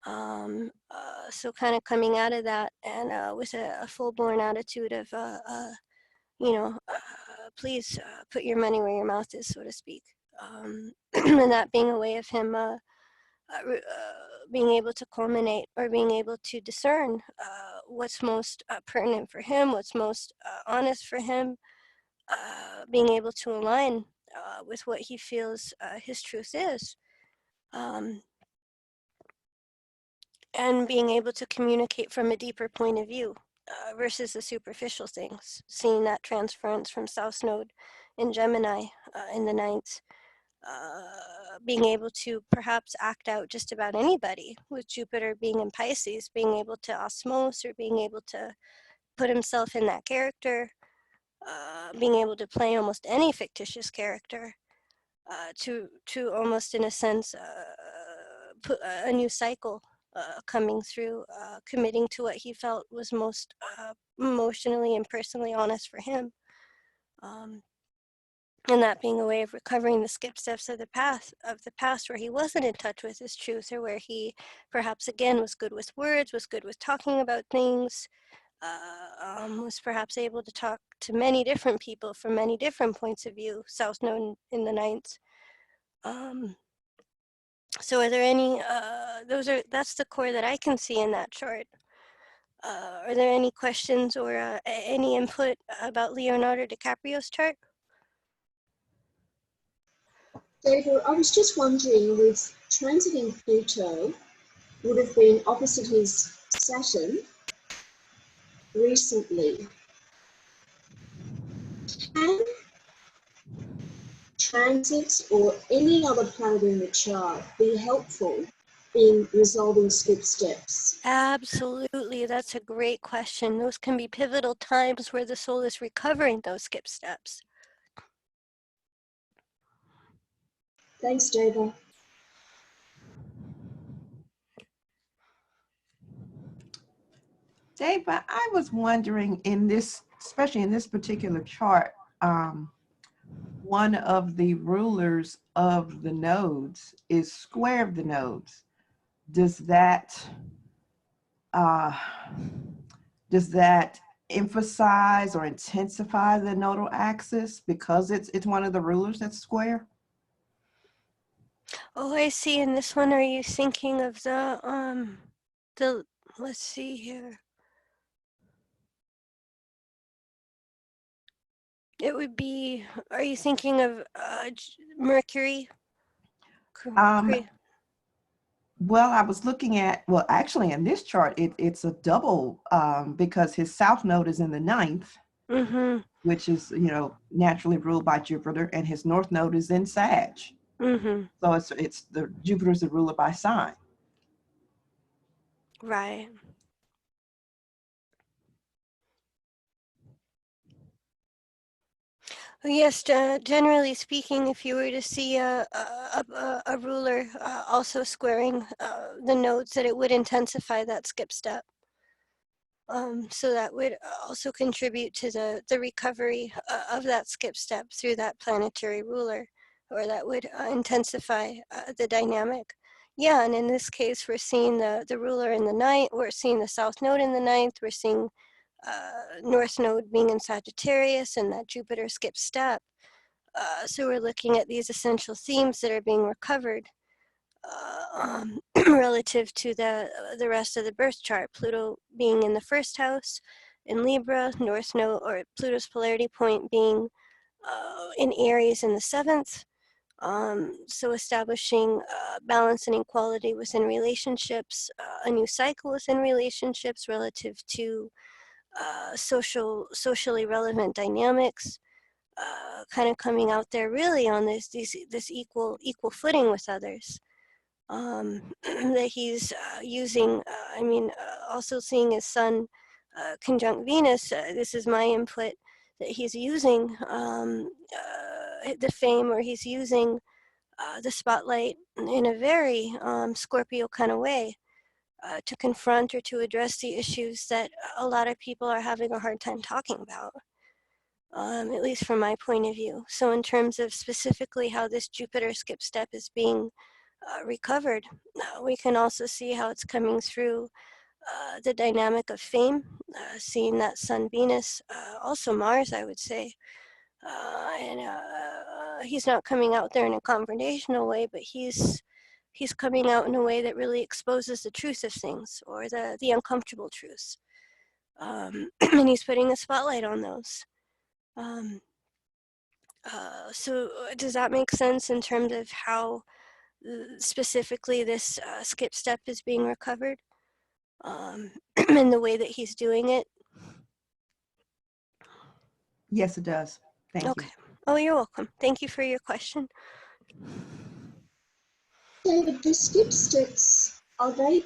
So kind of coming out of that, and with a full-blown attitude of please put your money where your mouth is, so to speak. And that being a way of him being able to culminate, or being able to discern what's most pertinent for him, what's most honest for him, being able to align with what he feels his truth is. And being able to communicate from a deeper point of view versus the superficial things, seeing that transference from South Node in Gemini in the 9th, being able to perhaps act out just about anybody, with Jupiter being in Pisces, being able to osmose, or being able to put himself in that character, being able to play almost any fictitious character, to almost in a sense put a new cycle coming through, committing to what he felt was most emotionally and personally honest for him. And that being a way of recovering the skip steps of the past, where he wasn't in touch with his truth, or where he perhaps again was good with words, was good with talking about things, was perhaps able to talk to many different people from many different points of view, South Node in the 9th. So are there any, that's the core that I can see in that chart. Are there any questions or any input about Leonardo DiCaprio's chart? Deva, I was just wondering, with transiting Pluto would have been opposite his Saturn recently. Can transits or any other planet in the chart be helpful in resolving skip steps? Absolutely, that's a great question. Those can be pivotal times where the soul is recovering those skip steps. Thanks, Deva. Deva, I was wondering in this, especially in this particular chart, one of the rulers of the nodes is square of the nodes. Does that emphasize or intensify the nodal axis because it's one of the rulers that's square? Oh, I see. In this one, are you thinking of the let's see here. It would be, are you thinking of Mercury? Um, well, I was looking at, well, actually in this chart, it's a double because his south node is in the ninth, which is, you know, naturally ruled by Jupiter, and his north node is in Sag. So it's the Jupiter's the ruler by sign. Right. Yes, generally speaking, if you were to see a ruler also squaring the nodes, that it would intensify that skip step. So that would also contribute to the recovery of that skip step through that planetary ruler, or that would intensify the dynamic. Yeah, and in this case, we're seeing the ruler in the ninth, we're seeing the south node in the ninth, we're seeing north node being in Sagittarius, and that Jupiter skip step. So we're looking at these essential themes that are being recovered relative to the rest of the birth chart. Pluto being in the first house in Libra, north node, or Pluto's polarity point being in Aries in the seventh. So establishing balance and equality within relationships, a new cycle within relationships relative to socially relevant dynamics, kind of coming out there really on this equal footing with others. That he's using, also seeing his sun conjunct Venus, this is my input, that he's using the fame, or he's using the spotlight in a very Scorpio kind of way to confront or to address the issues that a lot of people are having a hard time talking about. At least from my point of view. So in terms of specifically how this Jupiter skip step is being recovered, we can also see how it's coming through the dynamic of fame, seeing that Sun, Venus, also Mars, I would say. And he's not coming out there in a confrontational way, but he's coming out in a way that really exposes the truth of things, or the uncomfortable truths. And he's putting a spotlight on those. So does that make sense in terms of how specifically this skip step is being recovered, and the way that he's doing it? Yes, it does. Thank you. Oh, you're welcome. Thank you for your question. David, the skip steps, are they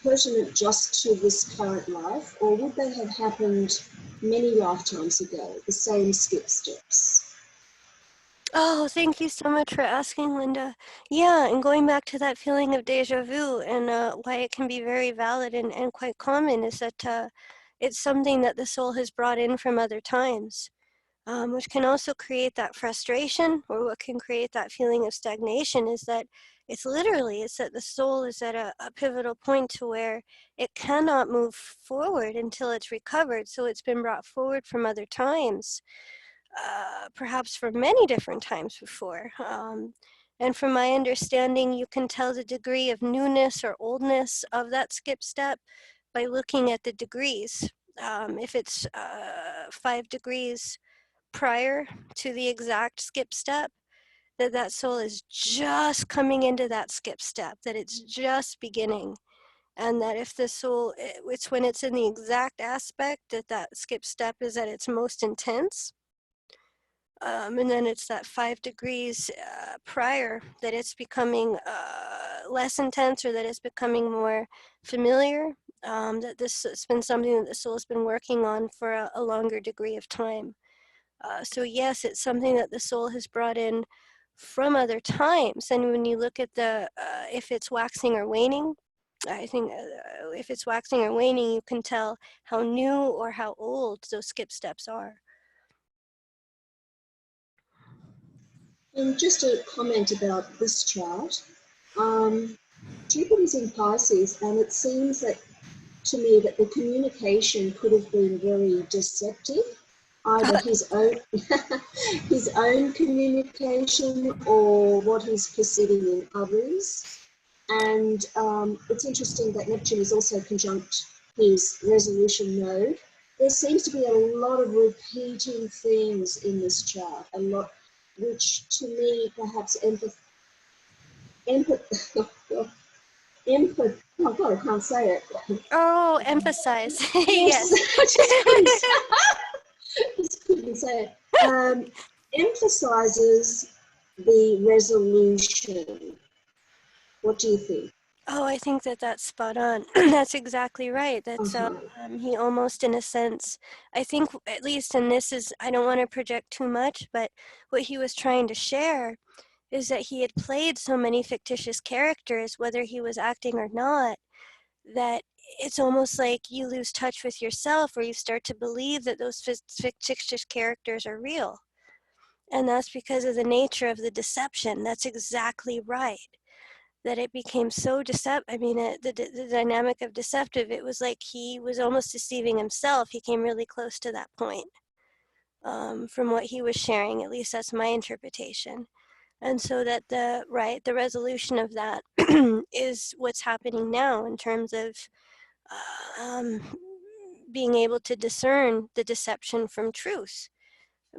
pertinent just to this current life, or would they have happened many lifetimes ago, the same skip steps? Oh, thank you so much for asking, Linda. Yeah, and going back to that feeling of deja vu, and why it can be very valid and quite common, is that it's something that the soul has brought in from other times, which can also create that frustration, or what can create that feeling of stagnation is that it's that the soul is at a pivotal point to where it cannot move forward until it's recovered. So it's been brought forward from other times, perhaps from many different times before. And from my understanding, you can tell the degree of newness or oldness of that skip step by looking at the degrees. If it's 5 degrees prior to the exact skip step, that soul is just coming into that skip step, that it's just beginning. And that if the soul, it's when it's in the exact aspect that skip step is at its most intense. And then it's that 5 degrees prior that it's becoming less intense, or that it's becoming more familiar, that this has been something that the soul has been working on for a longer degree of time. So yes, it's something that the soul has brought in from other times. And when you look at if it's waxing or waning, I think if it's waxing or waning, you can tell how new or how old those skip steps are. And just a comment about this chart. Jupiter's in Pisces, and it seems that to me that the communication could have been very deceptive, either his own communication or what he's perceiving in others. And it's interesting that Neptune is also conjunct his resolution node, there seems to be a lot of repeating themes in this chart, a lot, which to me perhaps oh God, I can't say it. Oh, emphasize. Yes, Yes. I just couldn't say it. Emphasizes the resolution. What do you think? Oh, I think that that's spot on. That's exactly right. That's Uh-huh. he almost, in a sense, I think, at least, and this is, I don't want to project too much, but what he was trying to share is that he had played so many fictitious characters, whether he was acting or not, that it's almost like you lose touch with yourself, or you start to believe that those fictitious characters are real. And that's because of the nature of the deception. That's exactly right. That it became so I mean, the dynamic of deceptive, it was like he was almost deceiving himself. He came really close to that point, from what he was sharing. At least that's my interpretation. And so that the resolution of that is what's happening now, in terms of um, being able to discern the deception from truth,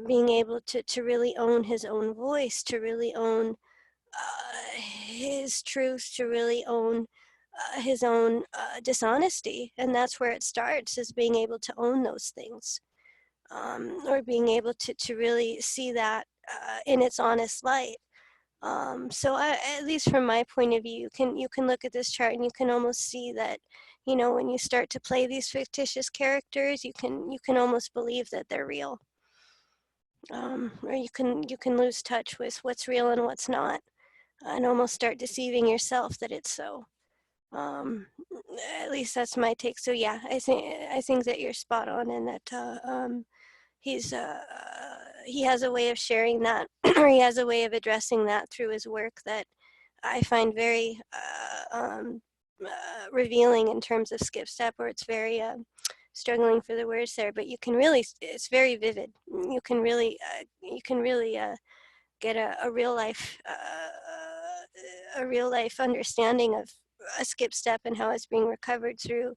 being able to really own his own voice, to really own his truth, to really own his own dishonesty. And that's where it starts, is being able to own those things, or being able to really see that in its honest light. So at least from my point of view, you can look at this chart and you can almost see that, you know, when you start to play these fictitious characters, you can almost believe that they're real, or you can lose touch with what's real and what's not, and almost start deceiving yourself that it's so. Um, at least that's my take. So yeah, I think that you're spot on, and that he's he has a way of sharing that, or he has a way of addressing that through his work, that I find very revealing in terms of skip step, or it's very struggling for the words there, but you can really, it's very vivid. You can really get a real life understanding of a skip step and how it's being recovered through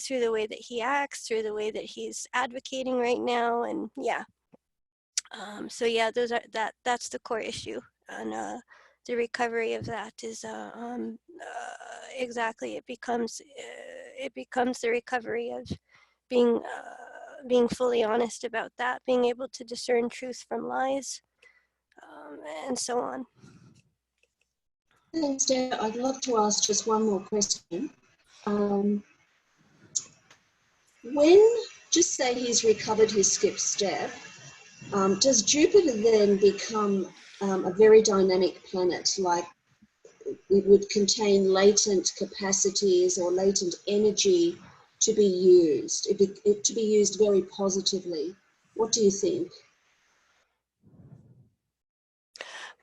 the way that he acts, through the way that he's advocating right now. And yeah, so yeah, that's the core issue. And the recovery of that is exactly, it becomes the recovery of being fully honest about that, being able to discern truth from lies, and so on. Thanks, Deva. I'd love to ask just one more question. When, just say he's recovered his skip step, does Jupiter then become a very dynamic planet, like it would contain latent capacities or latent energy to be used, to be used very positively? What do you think?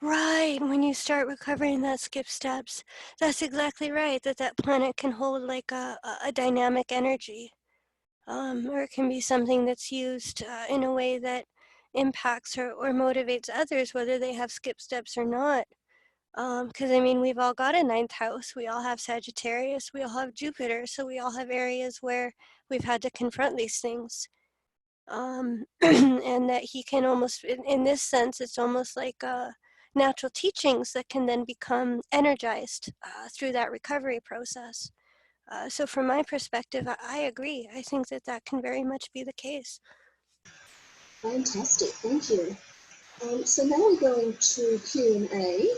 Right, when you start recovering that skip steps, that's exactly right, that planet can hold like a dynamic energy, or it can be something that's used in a way that impacts or motivates others, whether they have skip steps or not. Because I mean, we've all got a ninth house, we all have Sagittarius, we all have Jupiter, so we all have areas where we've had to confront these things. And that he can almost, in this sense, it's almost like natural teachings that can then become energized through that recovery process. So from my perspective, I agree. I think that can very much be the case. Fantastic, thank you. So now we're going to Q&A.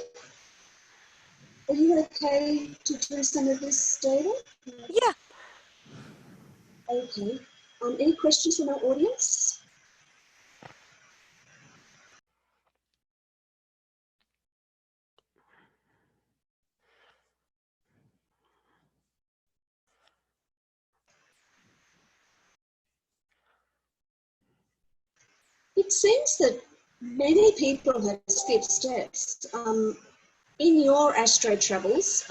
Are you okay to do some of this, Deva? Yeah. Okay. Any questions from our audience? It seems that many people have skipped steps. In your astro travels,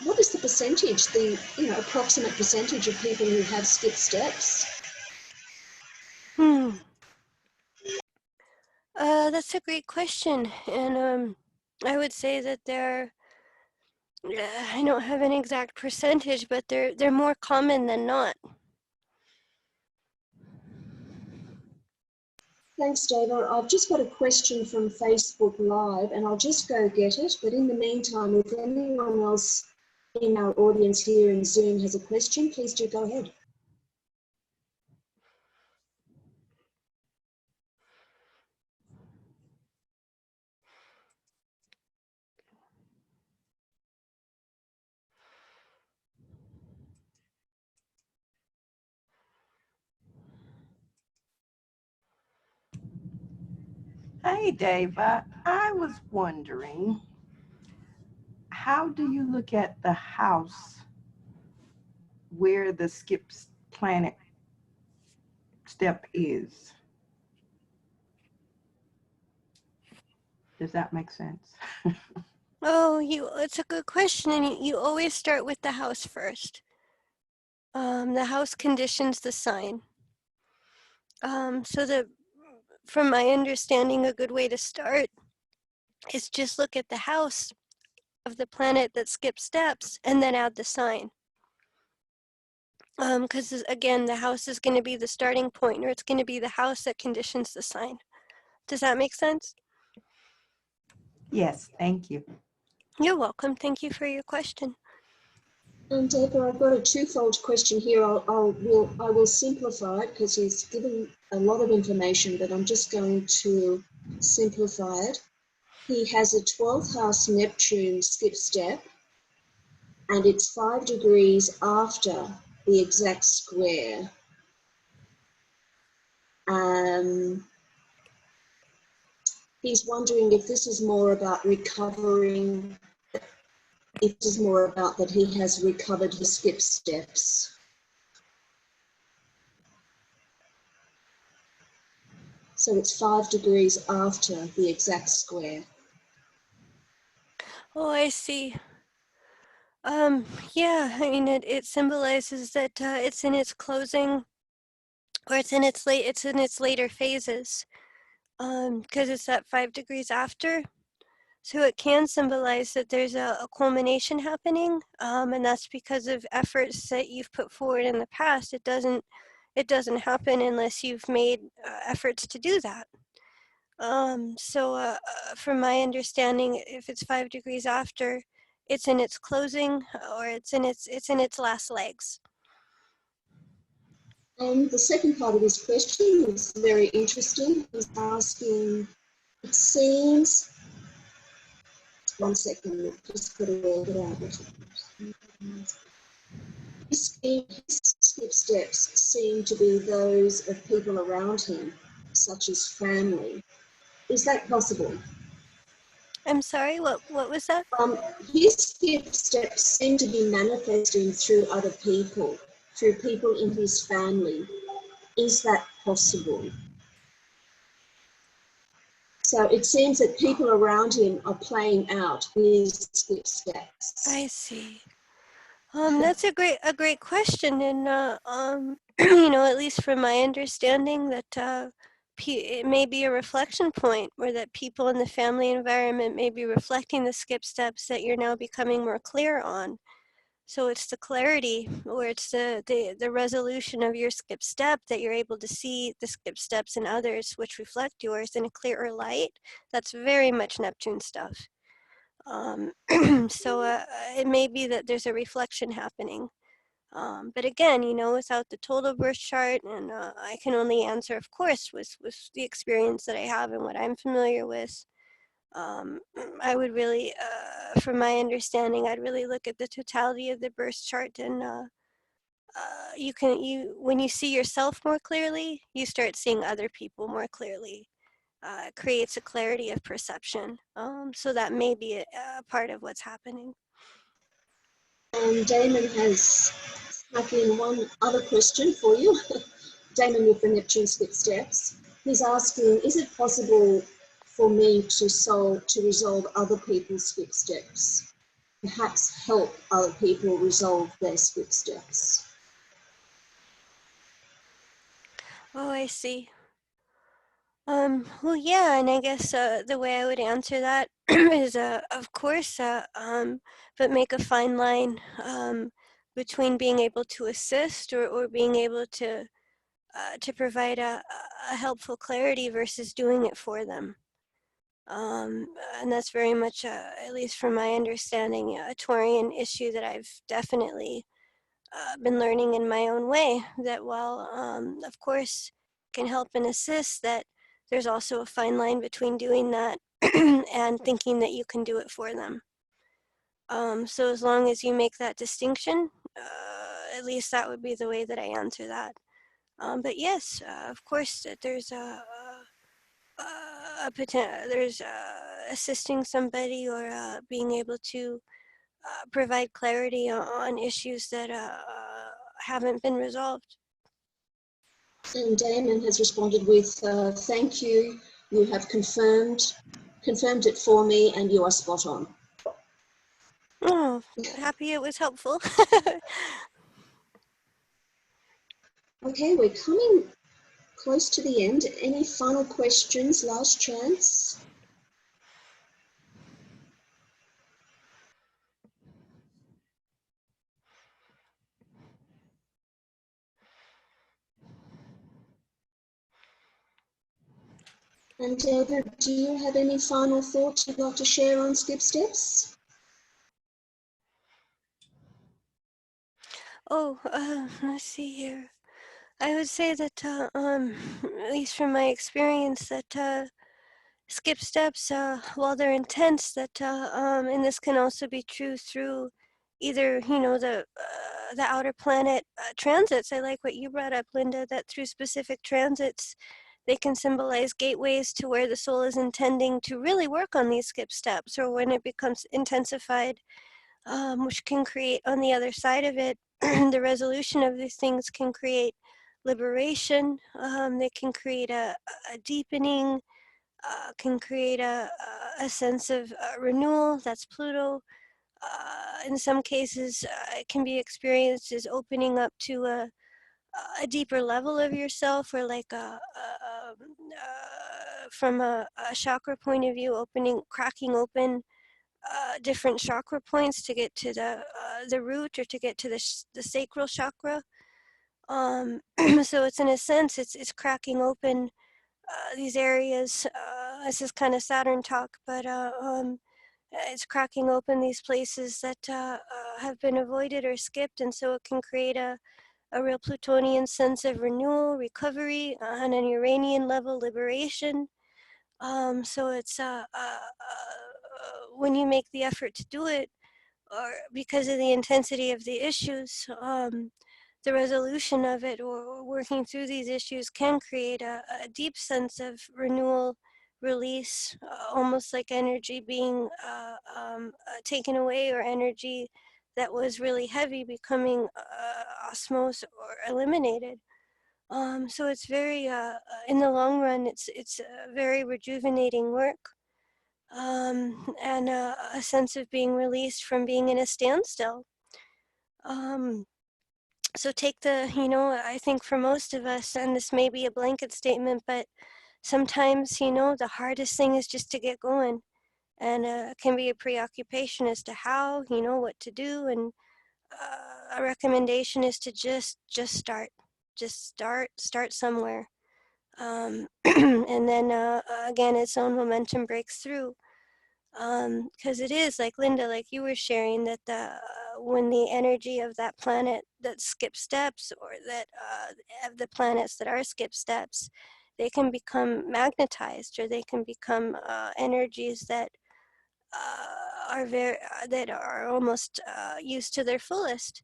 what is the percentage, the approximate percentage of people who have skipped steps? That's a great question, and I would say that I don't have an exact percentage, but they're more common than not. Thanks, Deva. I've just got a question from Facebook Live, and I'll just go get it. But in the meantime, if anyone else in our audience here in Zoom has a question, please do go ahead. Hey, Deva. I was wondering, how do you look at the house where the skipped planet step is? Does that make sense? Oh, it's a good question, and you always start with the house first. The house conditions the sign. So from my understanding, a good way to start is just look at the house of the planet that skips steps and then add the sign. Because again, the house is going to be the starting point, or it's going to be the house that conditions the sign. Does that make sense? Yes, thank you. You're welcome. Thank you for your question. And Deva, I've got a twofold question here. I will simplify it because he's given a lot of information, but I'm just going to simplify it. He has a 12th house Neptune skip step, and it's 5 degrees after the exact square. He's wondering if this is more about recovering, if this is more about that he has recovered his skip steps. So it's 5 degrees after the exact square. Oh, I see. Yeah, I mean, it symbolizes that it's in its closing, or it's in its later phases, because it's at 5 degrees after. So it can symbolize that there's a culmination happening, and that's because of efforts that you've put forward in the past. It doesn't happen unless you've made efforts to do that. So from my understanding, if it's 5 degrees after, it's in its closing, or it's in its last legs. And the second part of his question is very interesting. He's asking, it seems, one second, just got to work it out. His skip steps seem to be those of people around him, such as family. Is that possible? I'm sorry, what was that? His skip steps seem to be manifesting through other people, through people in his family. Is that possible? So it seems that people around him are playing out his skip steps. I see. That's a great question, and you know, at least from my understanding, that it may be a reflection point, or that people in the family environment may be reflecting the skip steps that you're now becoming more clear on. So it's the clarity, or it's the resolution of your skip step, that you're able to see the skip steps in others which reflect yours in a clearer light. That's very much Neptune stuff. So it may be that there's a reflection happening. But again, you know, without the total birth chart, and I can only answer, of course, with the experience that I have and what I'm familiar with. I would really, from my understanding, I'd really look at the totality of the birth chart, and when you see yourself more clearly, you start seeing other people more clearly. It creates a clarity of perception. So that may be a part of what's happening. And Damon has snuck in one other question for you. Damon with the Neptune skip steps. He's asking, is it possible for me to resolve other people's skip steps? Perhaps help other people resolve their skip steps? Oh, I see. Well, yeah, and I guess the way I would answer that is, of course, but make a fine line between being able to assist, or being able to to provide a helpful clarity versus doing it for them. And that's very much, at least from my understanding, a Taurian issue that I've definitely been learning in my own way, that while, of course, can help and assist, that there's also a fine line between doing that and thinking that you can do it for them. So as long as you make that distinction, at least that would be the way that I answer that. But yes, of course, that there's there's assisting somebody or being able to provide clarity on issues that haven't been resolved. And Damon has responded with, thank you, you have confirmed it for me, and you are spot on. Oh, happy it was helpful. Okay, we're coming close to the end. Any final questions? Last chance. And Deva, do you have any final thoughts you'd like to share on skip steps? Oh, let's see here. I would say that, at least from my experience, that skip steps, while they're intense, that and this can also be true through either, you know, the outer planet transits. I like what you brought up, Linda, that through specific transits, they can symbolize gateways to where the soul is intending to really work on these skip steps, or when it becomes intensified, which can create on the other side of it, the resolution of these things can create liberation. They can create a deepening, can create a sense of renewal. That's Pluto. In some cases, it can be experienced as opening up to a deeper level of yourself, or like from a chakra point of view, cracking open different chakra points to get to the root, or to get to the sacral chakra. So it's, in a sense, it's cracking open these areas. This is kind of Saturn talk, but it's cracking open these places that have been avoided or skipped, and so it can create a real Plutonian sense of renewal, recovery, on an Uranian level, liberation. So it's when you make the effort to do it, or because of the intensity of the issues, the resolution of it, or working through these issues, can create a deep sense of renewal, release, almost like energy being taken away, or energy that was really heavy becoming osmosis or eliminated. So it's very, in the long run, it's very rejuvenating work, and a sense of being released from being in a standstill. So take I think for most of us, and this may be a blanket statement, but sometimes, the hardest thing is just to get going. And it can be a preoccupation as to how, what to do. And a recommendation is to just start. Just start somewhere. And then again, its own momentum breaks through. Because it is, like Linda, like you were sharing, that when the energy of that planet that skips steps, or that of the planets that are skip steps, they can become magnetized, or they can become energies that that are almost used to their fullest.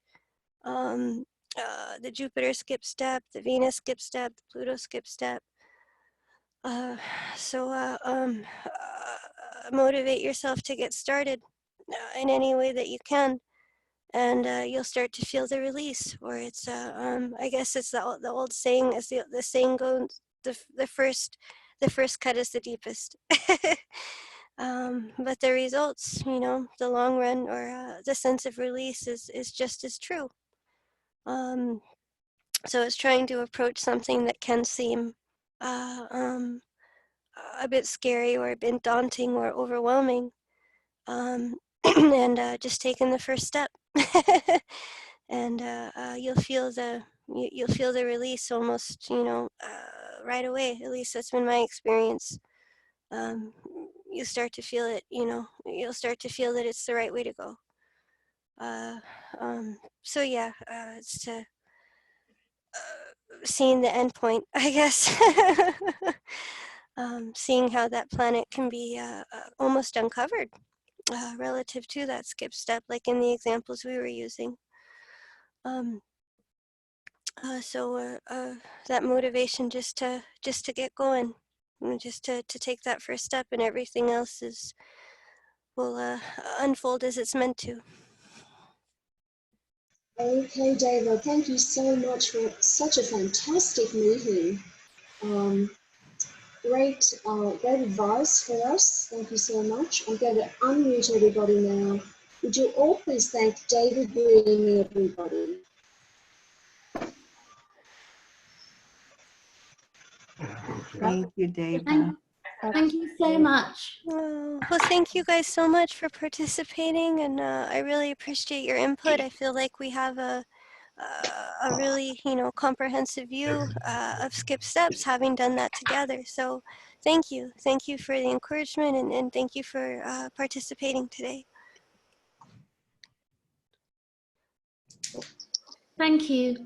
The Jupiter skip step, the Venus skip step, the Pluto skip step. Motivate yourself to get started in any way that you can, and you'll start to feel the release. Or it's, I guess it's the old saying, as the saying goes, the first cut is the deepest. But the results, the long run, or the sense of release is just as true. So it's trying to approach something that can seem a bit scary, or a bit daunting, or overwhelming, and just taking the first step. and you'll feel the release almost, right away. At least that's been my experience. You start to feel it, you'll start to feel that it's the right way to go. So yeah, it's to seeing the end point, I guess. Seeing how that planet can be almost uncovered relative to that skip step, like in the examples we were using. So that motivation just to get going, just to take that first step, and everything else will unfold as it's meant to. Okay, Deva, thank you so much for such a fantastic meeting. Great advice for us. Thank you so much. I'm going to unmute everybody now. Would you all please thank David Green, everybody? Thank you, Deva. Thank you so much. Well, thank you guys so much for participating, and I really appreciate your input. I feel like we have a really, comprehensive view of skip steps, having done that together. So thank you for the encouragement, and thank you for participating today. Thank you.